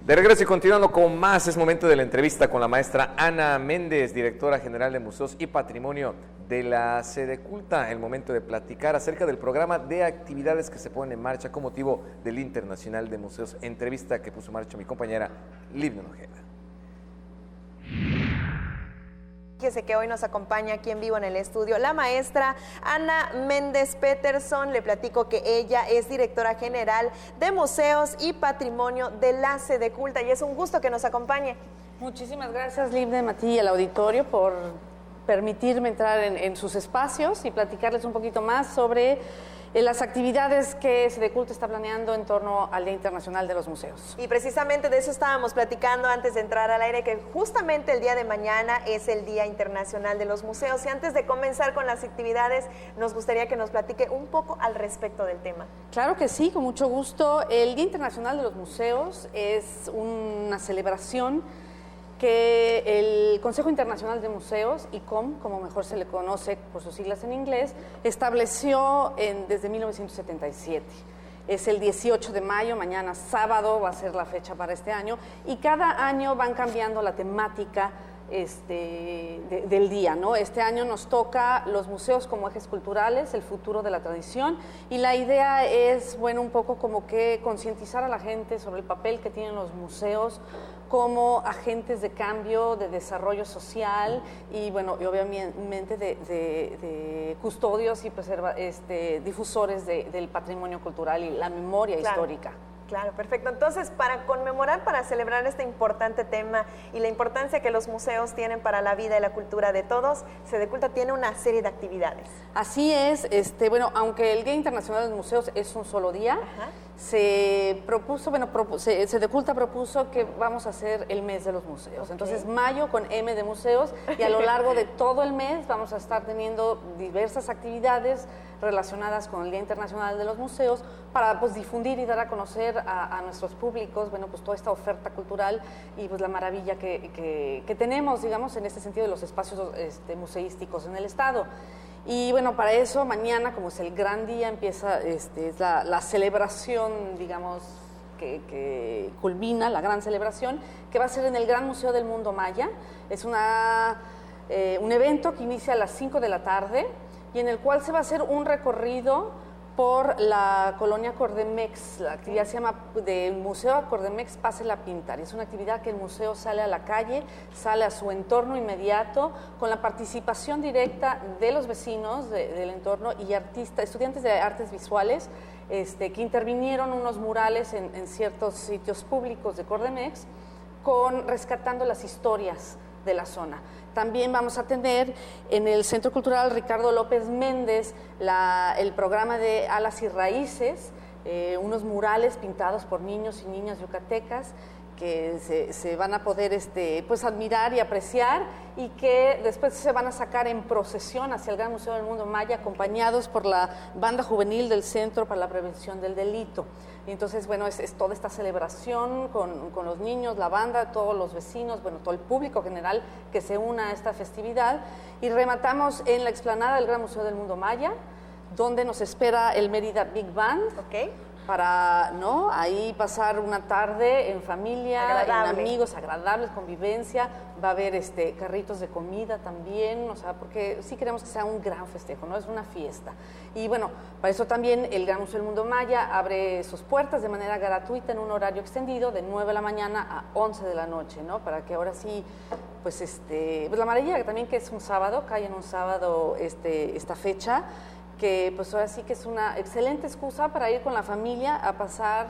De regreso y continuando con más, es momento de la entrevista con la maestra Ana Méndez, directora general de Museos y Patrimonio de la Sedeculta. El momento de platicar acerca del programa de actividades que se ponen en marcha con motivo del Internacional de Museos. Entrevista que puso en marcha mi compañera Livia Ojeda. Fíjese que hoy nos acompaña aquí en vivo en el estudio la maestra Ana Méndez Peterson. Le platico que ella es directora general de Museos y Patrimonio de la Sedeculta y es un gusto que nos acompañe. Muchísimas gracias, Livne, a ti y al auditorio por permitirme entrar en sus espacios y platicarles un poquito más sobre las actividades que Sedeculta está planeando en torno al Día Internacional de los Museos. Y precisamente de eso estábamos platicando antes de entrar al aire, que justamente el día de mañana es el Día Internacional de los Museos. Y antes de comenzar con las actividades, nos gustaría que nos platique un poco al respecto del tema. Claro que sí, con mucho gusto. El Día Internacional de los Museos es una celebración que el Consejo Internacional de Museos, ICOM, como mejor se le conoce por sus siglas en inglés, estableció desde 1977. Es el 18 de mayo, mañana sábado va a ser la fecha para este año, y cada año van cambiando la temática del día, ¿no? Este año nos toca los museos como ejes culturales, el futuro de la tradición, y la idea es, bueno, un poco como que concientizar a la gente sobre el papel que tienen los museos como agentes de cambio, de desarrollo social y, bueno, y obviamente de custodios y difusores del patrimonio cultural y la memoria histórica. Claro, perfecto. Entonces, para conmemorar, para celebrar este importante tema y la importancia que los museos tienen para la vida y la cultura de todos, Sedeculta tiene una serie de actividades. Así es, bueno, aunque el Día Internacional de los Museos es un solo día, se propuso, Sedeculta propuso que vamos a hacer el mes de los museos. Entonces, mayo con M de museos, y a lo largo de todo el mes vamos a estar teniendo diversas actividades relacionadas con el Día Internacional de los Museos para pues difundir y dar a conocer a nuestros públicos, bueno, pues toda esta oferta cultural y pues la maravilla que tenemos, digamos, en este sentido de los espacios museísticos en el Estado. Y bueno, para eso mañana, como es el gran día, empieza la celebración, digamos, que culmina, la gran celebración, que va a ser en el Gran Museo del Mundo Maya. Es un evento que inicia a las 5 de la tarde y en el cual se va a hacer un recorrido por la colonia Cordemex. La actividad se llama del Museo a Cordemex Pásela a Pintar. Es una actividad que el museo sale a la calle, sale a su entorno inmediato, con la participación directa de los vecinos del entorno y estudiantes de artes visuales que intervinieron unos murales en ciertos sitios públicos de Cordemex, rescatando las historias de la zona. También vamos a tener en el Centro Cultural Ricardo López Méndez el programa de Alas y Raíces, unos murales pintados por niños y niñas yucatecas que se van a poder pues admirar y apreciar, y que después se van a sacar en procesión hacia el Gran Museo del Mundo Maya, acompañados por la banda juvenil del Centro para la Prevención del Delito. Y entonces, bueno, es toda esta celebración con los niños, la banda, todos los vecinos, bueno, todo el público general que se una a esta festividad. Y rematamos en la explanada del Gran Museo del Mundo Maya, donde nos espera el Mérida Big Band. Para ahí pasar una tarde en familia, en amigos, agradables, convivencia. Va a haber carritos de comida también, o sea, porque sí queremos que sea un gran festejo, ¿no? Es una fiesta. Y bueno, para eso también el Gran Museo del Mundo Maya abre sus puertas de manera gratuita en un horario extendido de 9 de la mañana a 11 de la noche, ¿no? Para que ahora sí, pues la maravilla que también que es un sábado, cae en un sábado esta fecha, que pues ahora sí que es una excelente excusa para ir con la familia a pasar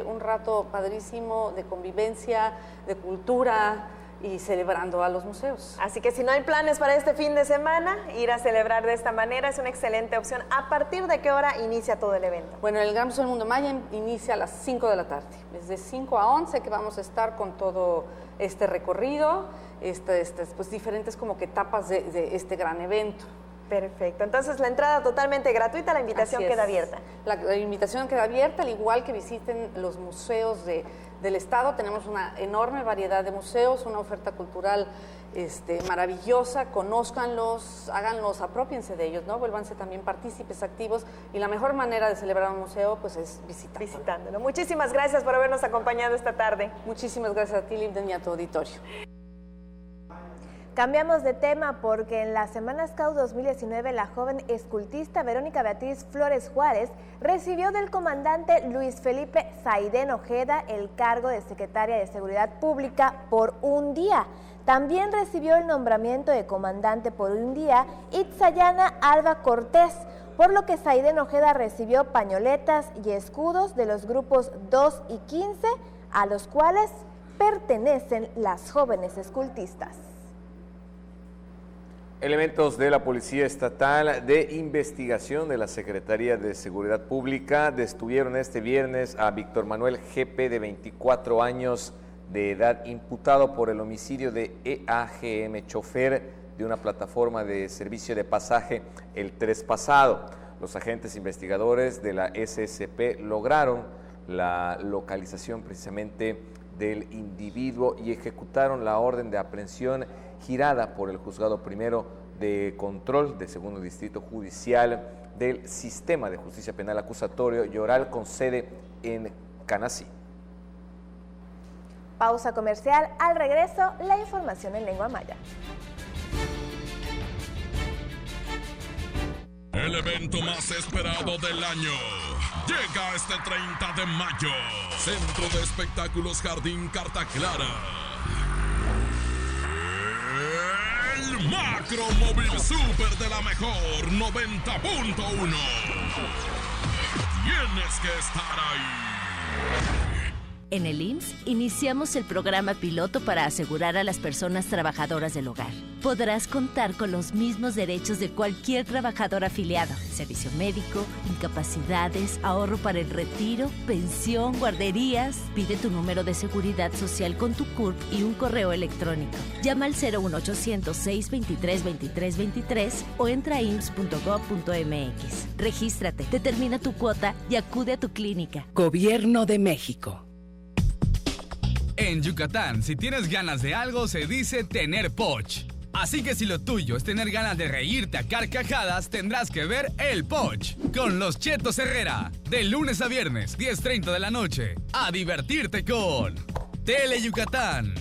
un rato padrísimo de convivencia, de cultura y celebrando a los museos. Así que si no hay planes para este fin de semana, ir a celebrar de esta manera es una excelente opción. ¿A partir de qué hora inicia todo el evento? Bueno, el Gran Museo del Mundo Maya inicia a las 5 de la tarde. Es de 5 a 11 que vamos a estar con todo este recorrido, pues diferentes como que etapas de este gran evento. Perfecto. Entonces, la entrada totalmente gratuita, la invitación queda abierta. La invitación queda abierta, al igual que visiten los museos del Estado. Tenemos una enorme variedad de museos, una oferta cultural maravillosa. Conózcanlos, háganlos, apropiense de ellos, ¿no? Vuélvanse también partícipes activos, y la mejor manera de celebrar un museo pues es visitándolo. Muchísimas gracias por habernos acompañado esta tarde. Muchísimas gracias a ti, Libden, y a tu auditorio. Cambiamos de tema porque en la Semana Scout 2019 la joven escultista Verónica Beatriz Flores Juárez recibió del comandante Luis Felipe Saidén Ojeda el cargo de secretaria de Seguridad Pública por un día. También recibió el nombramiento de comandante por un día Itzayana Alba Cortés, por lo que Saidén Ojeda recibió pañoletas y escudos de los grupos 2 y 15, a los cuales pertenecen las jóvenes escultistas. Elementos de la Policía Estatal de Investigación de la Secretaría de Seguridad Pública detuvieron este viernes a Víctor Manuel GP, de 24 años de edad, imputado por el homicidio de EAGM, chofer de una plataforma de servicio de pasaje el 3 pasado. Los agentes investigadores de la SSP lograron la localización precisamente del individuo y ejecutaron la orden de aprehensión girada por el Juzgado Primero de Control del Segundo Distrito Judicial del Sistema de Justicia Penal Acusatorio y Oral con sede en Canací. Pausa comercial. Al regreso, la información en lengua maya. El evento más esperado del año llega este 30 de mayo. Centro de Espectáculos Jardín Carta Clara. El Macro Móvil Super de la Mejor 90.1. Tienes que estar ahí. En el IMSS iniciamos el programa piloto para asegurar a las personas trabajadoras del hogar. Podrás contar con los mismos derechos de cualquier trabajador afiliado: servicio médico, incapacidades, ahorro para el retiro, pensión, guarderías. Pide tu número de seguridad social con tu CURP y un correo electrónico. Llama al 01800-623-2323 o entra a ims.gov.mx. Regístrate, determina tu cuota y acude a tu clínica. Gobierno de México. En Yucatán, si tienes ganas de algo, se dice tener poch. Así que si lo tuyo es tener ganas de reírte a carcajadas, tendrás que ver El Poch con los Chetos Herrera. De lunes a viernes, 10:30 de la noche. A divertirte con Tele Yucatán.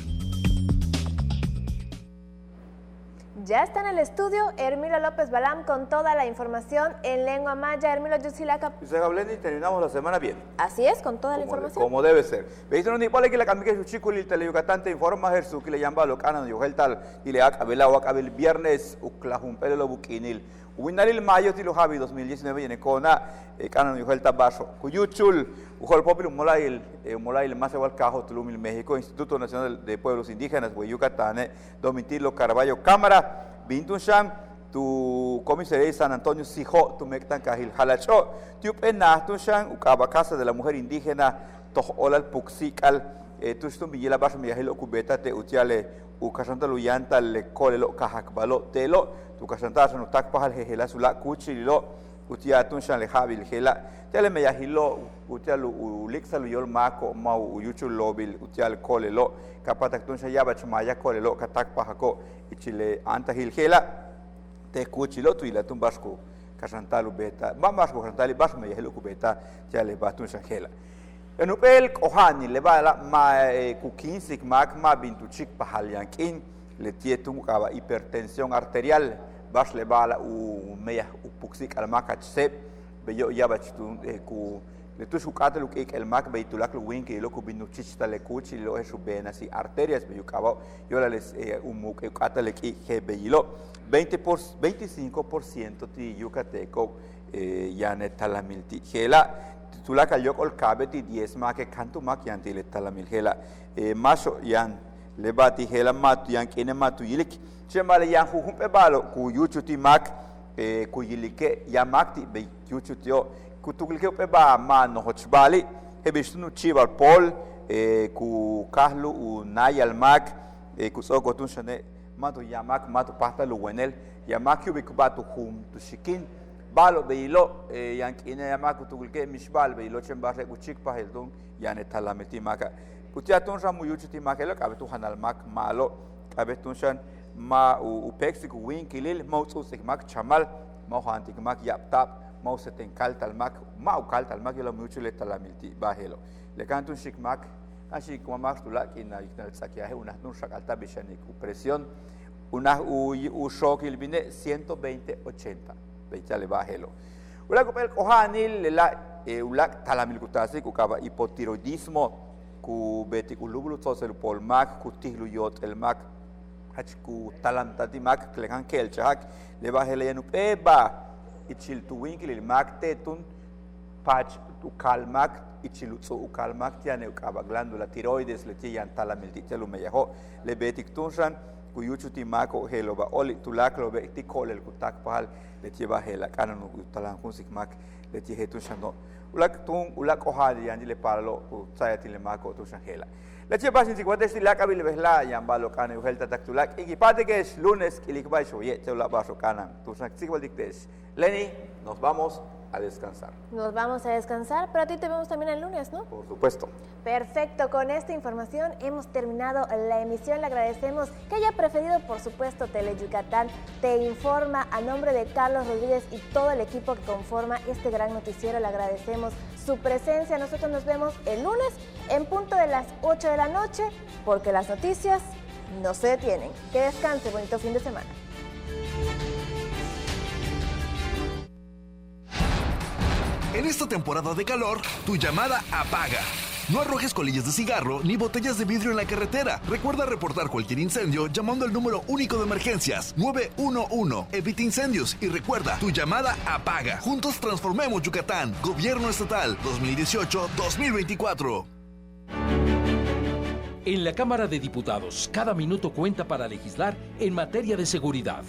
Ya está en el estudio Hermilo López Balam con toda la información en lengua maya. Hermilo Yusilaca. Y terminamos la semana bien. Así es, con toda la información. Como debe ser. Veis no ni pole que la cambie su chico y Tele Yucatán te informa Jesús que le llama lo canan yo el tal y le acabela o acabel viernes uklahum pelo lo buquinil. Winaril mayo tilo Javi 2019 viene con canan yo el tabaso. Cuyuchul ujol popil molail más igual cajo tulumil México Instituto Nacional de Pueblos Indígenas de Yucatán Domitilo Carballo Cámara Bintunshan tu comisaría San Antonio Sijo tu mectan cajil halacho tu penatunshan ukaba casa de la mujer indígena toholal puxikal tu stum billa bash miyahilo kubeta te utiale ukasanta luyanta le kolelo kahakbalo telo tu kasanta sanu takpahal hehela sula kuchilo utiatunshan le habil hela tele meyahilo utialu ulixalu yol mako mau uyuchu lobil utial kolelo kapataktun yaba chmaya kolelo katak pahako ichile antahil hela te kuchilo tuila tumbasku kasantalu beta mamasku kasantali basme yahilo kubeta tele batun hela enupel kohani le bala ma kukinsik mak ma bintuchik pahalyankin le tietung kaba hipertensión arterial bas le bala meya upuksik almakach sep beyo yabachtu ku le tu sukata lu ek el mak be tulak lu winki lo ku binu chichta le kuchi lo esu venas y arterias beyo kaba yo les umuk ekata le ki he beyilo 25% ti yucateco yane talamilti hela tulak al yok ol kabeti 10 mak kantu mak yanti le talamil hela maso yan le bati hela matu yan kene matu yilik chemale yan humpe balo ku yuchuti mak ku yilike yamakti be yuchutio kutuglike pe ba mano hochbali hebistunu chival pol ku kahlu u nayal mak ku soko tunshane matu yamak matu pasta lu wenel yamak yu bikubatu hum tu shikin balo beilo yankine yamak kutuglike mishbal beilo chembare ku chikpa heldun yane talameti maka kutiatun ramu yuchuti makelo kabetu hanal mak malo kabetun shan ma upexik winkilil mautsu sikmak chamal ma hantik mak yaptap mau seten kaltal mak ma kaltal mak yelo muchule talamilti bahelo le cantun shikmak así como más tulak ina iknal sakiaje una nun shakalta bishani ku presión una u shock ilbine 120-80 bechale bahelo ula kupel kohanil la ulak talamil kutasi ku kaba hipotiroidismo ku betik ulubulu tosel pol mak ku tihlu yot el mak hachku talantati mak klekan kelchak le bahele yanu peba ichil tu winkil il mak tetun pach tu kalmak ichilu so ukalmak tiane ukaba glándula tiroides le tiyan talamilti telu meyaho le betik tunsan kuyuchu ti mako heloba oli tulak lo be tikol kutak pal le tiba hela kananu talan kunsik mak le tihetun shano ulak tun ulak ohadi yanji le parlo sayati le mako tunsan hela le tiba sin sikwate si lak abil behla yambalo kanu helta taktulak igipate que es lunes ilikbay shoye tela baso kanan tunsan sikwal diktes Lenny nos vamos a descansar. Nos vamos a descansar, pero a ti te vemos también el lunes, ¿no? Por supuesto. Perfecto, con esta información hemos terminado la emisión. Le agradecemos que haya preferido, por supuesto, Tele Yucatán. Te informa a nombre de Carlos Rodríguez y todo el equipo que conforma este gran noticiero. Le agradecemos su presencia. Nosotros nos vemos el lunes en punto de las 8 de la noche, porque las noticias no se detienen. Que descanse, bonito fin de semana. En esta temporada de calor, tu llamada apaga. No arrojes colillas de cigarro ni botellas de vidrio en la carretera. Recuerda reportar cualquier incendio llamando al número único de emergencias 911. Evita incendios y recuerda, tu llamada apaga. Juntos transformemos Yucatán. Gobierno Estatal 2018-2024. En la Cámara de Diputados, cada minuto cuenta para legislar en materia de seguridad.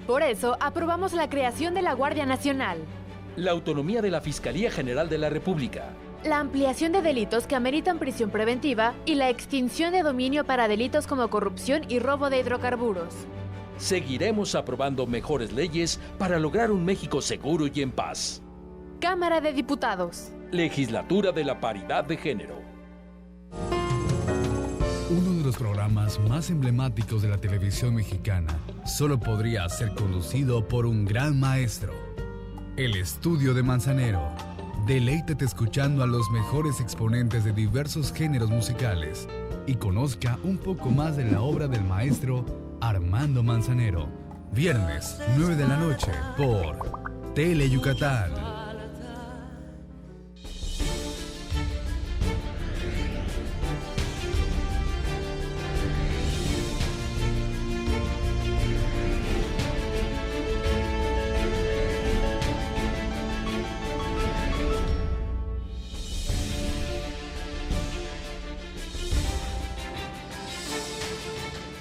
Por eso, aprobamos la creación de la Guardia Nacional, La autonomía de la Fiscalía General de la República, la ampliación de delitos que ameritan prisión preventiva y la extinción de dominio para delitos como corrupción y robo de hidrocarburos. Seguiremos aprobando mejores leyes para lograr un México seguro y en paz. Cámara de Diputados. Legislatura de la Paridad de Género. Uno de los programas más emblemáticos de la televisión mexicana solo podría ser conducido por un gran maestro. El Estudio de Manzanero. Deleítate escuchando a los mejores exponentes de diversos géneros musicales y conozca un poco más de la obra del maestro Armando Manzanero. Viernes, 9 de la noche, por Tele Yucatán.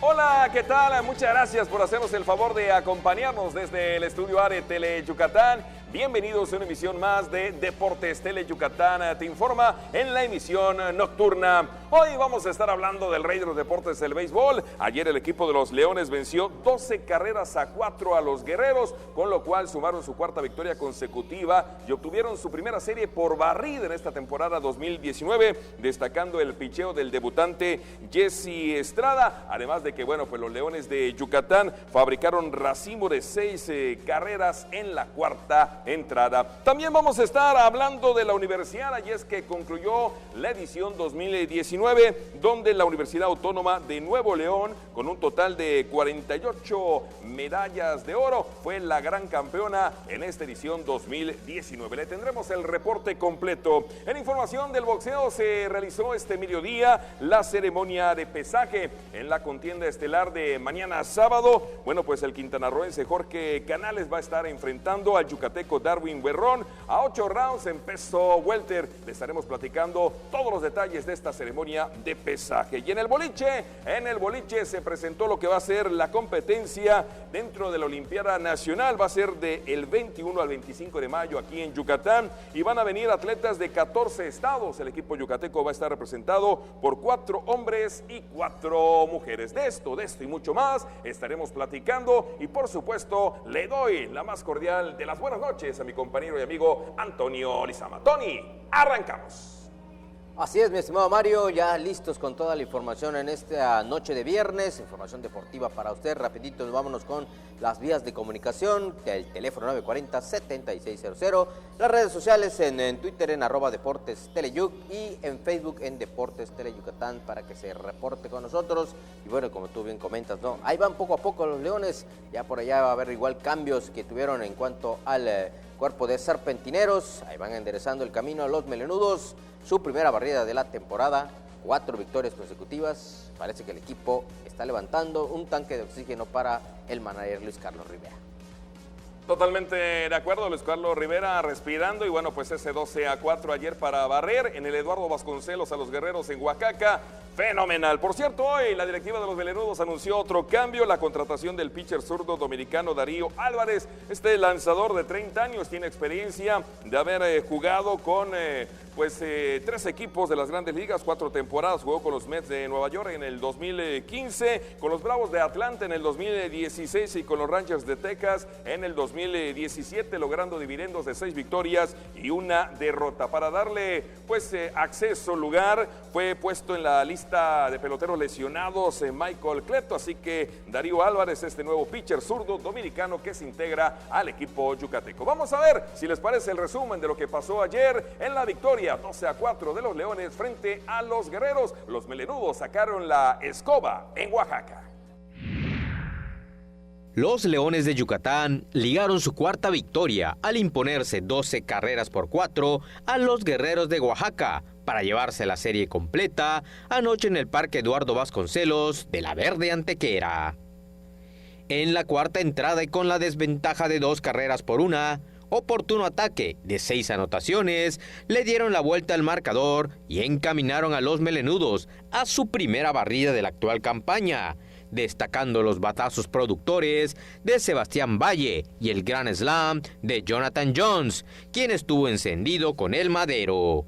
Hola, ¿qué tal? Muchas gracias por hacernos el favor de acompañarnos desde el estudio A de Tele Yucatán. Bienvenidos a una emisión más de Deportes Tele Yucatán Te Informa en la emisión nocturna. Hoy vamos a estar hablando del rey de los deportes, el béisbol. Ayer el equipo de los Leones venció 12-4 a los Guerreros, con lo cual sumaron su cuarta victoria consecutiva y obtuvieron su primera serie por barrida en esta temporada 2019, destacando el picheo del debutante Jesse Estrada, además de que, bueno, pues los Leones de Yucatán fabricaron racimo de 6 carreras en la cuarta entrada. También vamos a estar hablando de la universidad, y es que concluyó la edición 2019, donde la Universidad Autónoma de Nuevo León, con un total de 48 medallas de oro, fue la gran campeona en esta edición 2019. Le tendremos el reporte completo. En información del boxeo, se realizó este mediodía la ceremonia de pesaje en la contienda estelar de mañana sábado. Bueno, pues el quintanarroense Jorge Canales va a estar enfrentando al yucateco Darwin Berrón a 8 rounds en peso welter. Le estaremos platicando todos los detalles de esta ceremonia de pesaje. Y en el boliche se presentó lo que va a ser la competencia dentro de la Olimpiada Nacional. Va a ser del 21 al 25 de mayo aquí en Yucatán, y van a venir atletas de 14 estados. El equipo yucateco va a estar representado por 4 hombres y 4 mujeres. De esto y mucho más estaremos platicando, y por supuesto le doy la más cordial de las buenas noches a mi compañero y amigo Antonio Lizama. Tony, arrancamos. Así es, mi estimado Mario, ya listos con toda la información en esta noche de viernes, información deportiva para usted. Rapidito, vámonos con las vías de comunicación, el teléfono 940-7600, las redes sociales en Twitter en @Deportes Teleyuc y en Facebook en Deportes Tele Yucatán para que se reporte con nosotros. Y bueno, como tú bien comentas, ¿no? Ahí van poco a poco los Leones, ya por allá va a haber igual cambios que tuvieron en cuanto al cuerpo de serpentineros. Ahí van enderezando el camino a los melenudos. Su primera barrida de la temporada, 4 victorias consecutivas. Parece que el equipo está levantando un tanque de oxígeno para el manager Luis Carlos Rivera. Totalmente de acuerdo, Luis Carlos Rivera respirando, y bueno, pues ese 12-4 ayer para barrer en el Eduardo Vasconcelos a los Guerreros en Oaxaca. Fenomenal. Por cierto, hoy la directiva de los Melenudos anunció otro cambio, la contratación del pitcher zurdo dominicano Darío Álvarez. Este lanzador de 30 años tiene experiencia de haber jugado con 3 equipos de las Grandes Ligas, 4 temporadas. Jugó con los Mets de Nueva York en el 2015, con los Bravos de Atlanta en el 2016 y con los Rangers de Texas en el 2017, logrando dividendos de 6 victorias y 1 derrota. Para darle acceso, lugar, fue puesto en la lista de peloteros lesionados Michael Cleto, así que Darío Álvarez, este nuevo pitcher zurdo dominicano que se integra al equipo yucateco. Vamos a ver si les parece el resumen de lo que pasó ayer en la victoria 12-4 de los Leones frente a los Guerreros. Los Melenudos sacaron la escoba en Oaxaca. Los Leones de Yucatán ligaron su cuarta victoria al imponerse 12 carreras por 4 a los Guerreros de Oaxaca para llevarse la serie completa anoche en el Parque Eduardo Vasconcelos de La Verde Antequera. En la cuarta entrada y con la desventaja de 2 carreras por 1, oportuno ataque de 6 anotaciones le dieron la vuelta al marcador y encaminaron a los melenudos a su primera barrida de la actual campaña, destacando los batazos productores de Sebastián Valle y el gran slam de Jonathan Jones, quien estuvo encendido con el madero.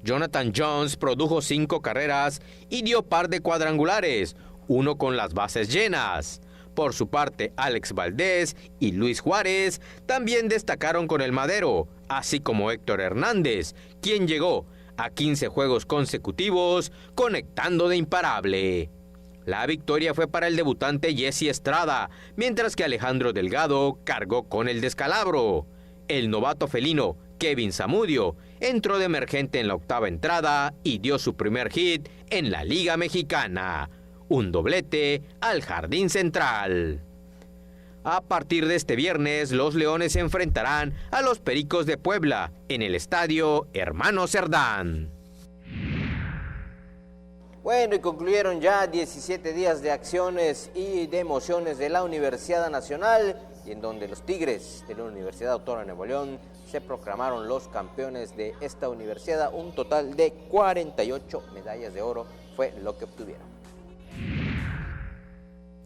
Jonathan Jones produjo 5 carreras y dio par de cuadrangulares, 1 con las bases llenas. Por su parte, Alex Valdés y Luis Juárez también destacaron con el madero, así como Héctor Hernández, quien llegó a 15 juegos consecutivos conectando de imparable. La victoria fue para el debutante Jesse Estrada, mientras que Alejandro Delgado cargó con el descalabro. El novato felino Kevin Zamudio entró de emergente en la octava entrada y dio su primer hit en la Liga Mexicana, un doblete al jardín central. A partir de este viernes, los Leones se enfrentarán a los Pericos de Puebla en el estadio Hermano Cerdán. Bueno, y concluyeron ya 17 días de acciones y de emociones de la Universidad Nacional, y en donde los Tigres de la Universidad Autónoma de Nuevo León se proclamaron los campeones de esta universidad. Un total de 48 medallas de oro fue lo que obtuvieron.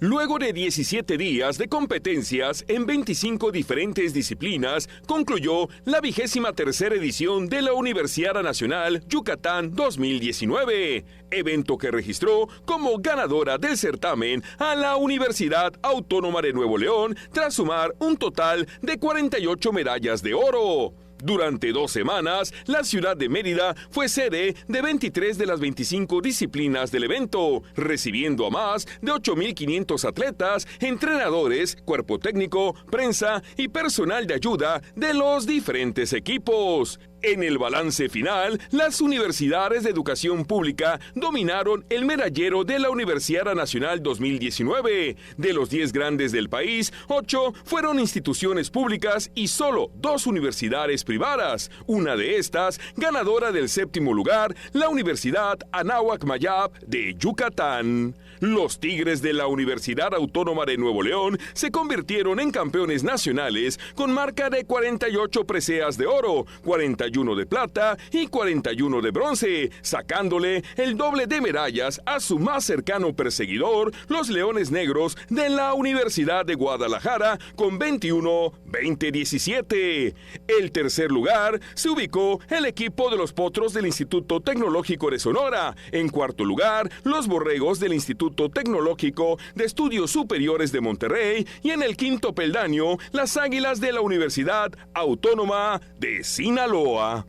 Luego de 17 días de competencias en 25 diferentes disciplinas, concluyó la 23ª edición de la Universidad Nacional Yucatán 2019, evento que registró como ganadora del certamen a la Universidad Autónoma de Nuevo León tras sumar un total de 48 medallas de oro. Durante 2 semanas, la ciudad de Mérida fue sede de 23 de las 25 disciplinas del evento, recibiendo a más de 8.500 atletas, entrenadores, cuerpo técnico, prensa y personal de ayuda de los diferentes equipos. En el balance final, las universidades de educación pública dominaron el medallero de la Universidad Nacional 2019. De los 10 grandes del país, 8 fueron instituciones públicas y solo 2 universidades privadas. Una de estas, ganadora del 7º lugar, la Universidad Anáhuac Mayab de Yucatán. Los Tigres de la Universidad Autónoma de Nuevo León se convirtieron en campeones nacionales con marca de 48 preseas de oro, 41 de plata y 41 de bronce, sacándole el doble de medallas a su más cercano perseguidor, los Leones Negros de la Universidad de Guadalajara, con 21-20-17. El tercer lugar se ubicó el equipo de los Potros del Instituto Tecnológico de Sonora. En cuarto lugar, los Borregos del Instituto Tecnológico de Estudios Superiores de Monterrey, y en el quinto peldaño, las Águilas de la Universidad Autónoma de Sinaloa.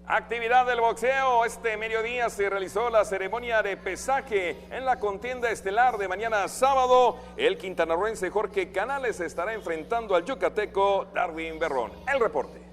Actividad del boxeo. Este mediodía se realizó la ceremonia de pesaje en la contienda estelar de mañana sábado. El quintanarroense Jorge Canales estará enfrentando al yucateco Darwin Berrón. El reporte.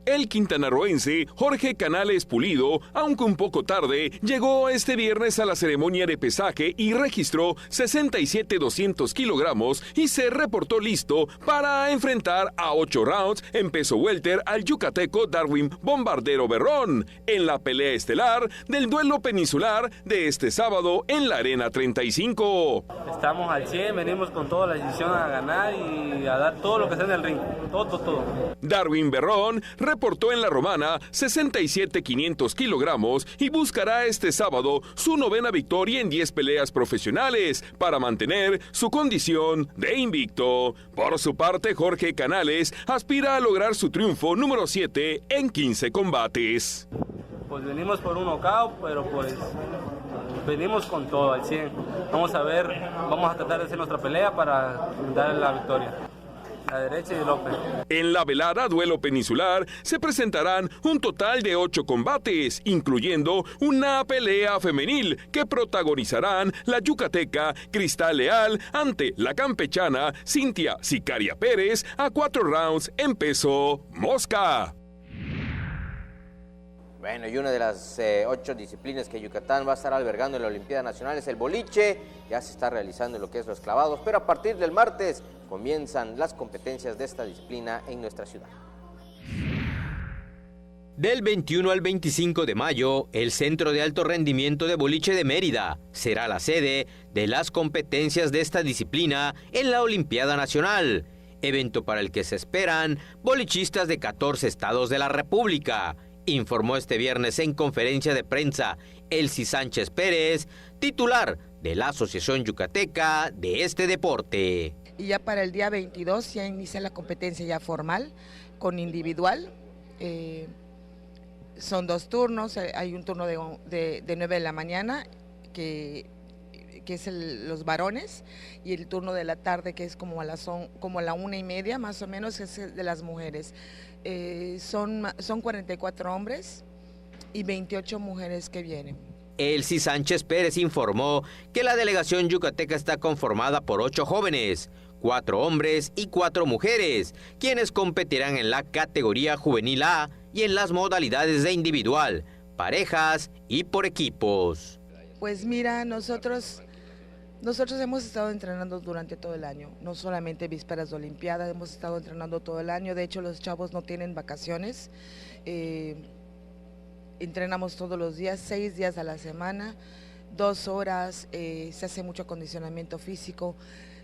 El quintanarroense Jorge Canales Pulido, aunque un poco tarde, llegó este viernes a la ceremonia de pesaje y registró 67,200 kilogramos y se reportó listo para enfrentar a 8 rounds en peso welter al yucateco Darwin Bombardero Berrón en la pelea estelar del duelo peninsular de este sábado en la Arena 35. Estamos al 100, venimos con toda la decisión a ganar y a dar todo lo que está en el ring, todo. Darwin Berrón reportó en la Romana 67,500 kilogramos y buscará este sábado su 9ª victoria en 10 peleas profesionales para mantener su condición de invicto. Por su parte, Jorge Canales aspira a lograr su triunfo número 7 en 15 combates. Pues venimos por un knockout, pero pues venimos con todo al 100. Vamos a tratar de hacer nuestra pelea para dar la victoria. La derecha y López. En la velada duelo peninsular se presentarán un total de 8 combates, incluyendo una pelea femenil que protagonizarán la yucateca Cristal Leal ante la campechana Cintia Sicaria Pérez a 4 rounds en peso mosca. Bueno, y una de las 8 disciplinas que Yucatán va a estar albergando en la Olimpiada Nacional es el boliche. Ya se está realizando lo que es los clavados, pero a partir del martes comienzan las competencias de esta disciplina en nuestra ciudad. Del 21 al 25 de mayo, el Centro de Alto Rendimiento de Boliche de Mérida será la sede de las competencias de esta disciplina en la Olimpiada Nacional, evento para el que se esperan bolichistas de 14 estados de la República, informó este viernes en conferencia de prensa Elsie Sánchez Pérez, titular de la Asociación Yucateca de este deporte. Y ya para el día 22 ya inicia la competencia ya formal con individual. Son 2 turnos, hay un turno de 9 de la mañana que es los varones, y el turno de la tarde que es como a la 1:30 más o menos, es el de las mujeres. Son 44 hombres y 28 mujeres que vienen. Elsie Sánchez Pérez informó que la delegación yucateca está conformada por 8 jóvenes, 4 hombres y 4 mujeres, quienes competirán en la categoría juvenil A y en las modalidades de individual, parejas y por equipos. Pues mira, nosotros hemos estado entrenando durante todo el año, no solamente vísperas de Olimpiada, hemos estado entrenando todo el año. De hecho, los chavos no tienen vacaciones, entrenamos todos los días, 6 días a la semana, 2 horas, se hace mucho acondicionamiento físico,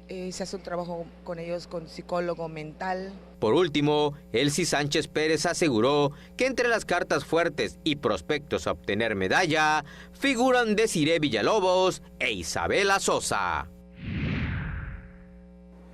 se hace un trabajo con ellos, con psicólogo mental. Por último, Elsie Sánchez Pérez aseguró que entre las cartas fuertes y prospectos a obtener medalla figuran Desiree Villalobos e Isabela Sosa.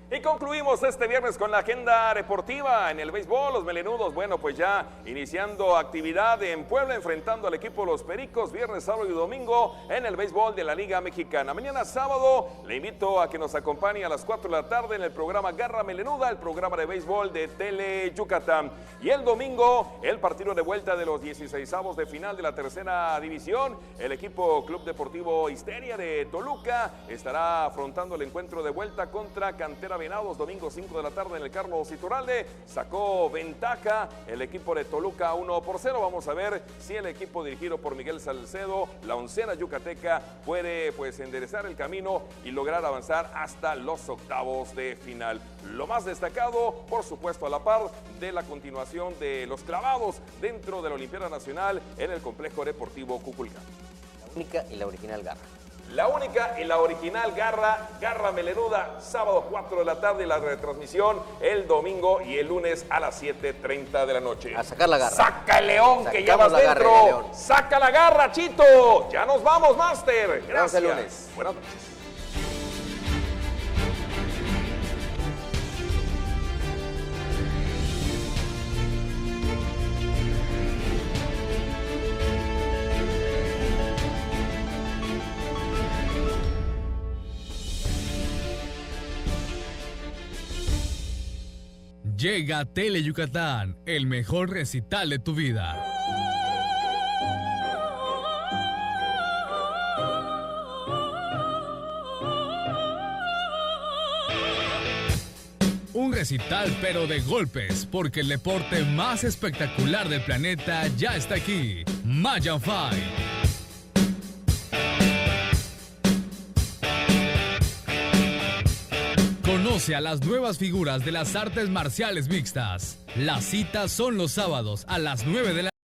Y concluimos este viernes con la agenda deportiva en el béisbol. Los melenudos, bueno, pues ya iniciando actividad en Puebla, enfrentando al equipo de los Pericos, viernes, sábado y domingo en el béisbol de la Liga Mexicana. Mañana sábado le invito a que nos acompañe a las 4 de la tarde en el programa Garra Melenuda, el programa de béisbol de Tele Yucatán. Y el domingo, el partido de vuelta de los 16avos de final de la tercera división. El equipo Club Deportivo Histeria de Toluca estará afrontando el encuentro de vuelta contra Cantera Venados, domingo 5 de la tarde en el Carlos Iturralde. Sacó ventaja el equipo de Toluca 1-0. Vamos a ver si el equipo dirigido por Miguel Salcedo, la oncena yucateca, puede pues enderezar el camino y lograr avanzar hasta los octavos de final. Lo más destacado, por supuesto, a la par de la continuación de los clavados dentro de la Olimpiada Nacional en el Complejo Deportivo Cuculcán. La única y la original garra. La única y la original Garra Melenuda, sábado 4 de la tarde y la retransmisión el domingo y el lunes a las 7:30 de la noche. A sacar la garra. ¡Saca el león! Sacamos que ya vas dentro! Garra, ¡Saca la garra, Chito! ¡Ya nos vamos, Máster! Gracias. El lunes. Buenas noches. Llega Tele Yucatán, el mejor recital de tu vida. Un recital pero de golpes, porque el deporte más espectacular del planeta ya está aquí. Mayan Fight. Conoce a las nuevas figuras de las artes marciales mixtas. Las citas son los sábados a las 9 de la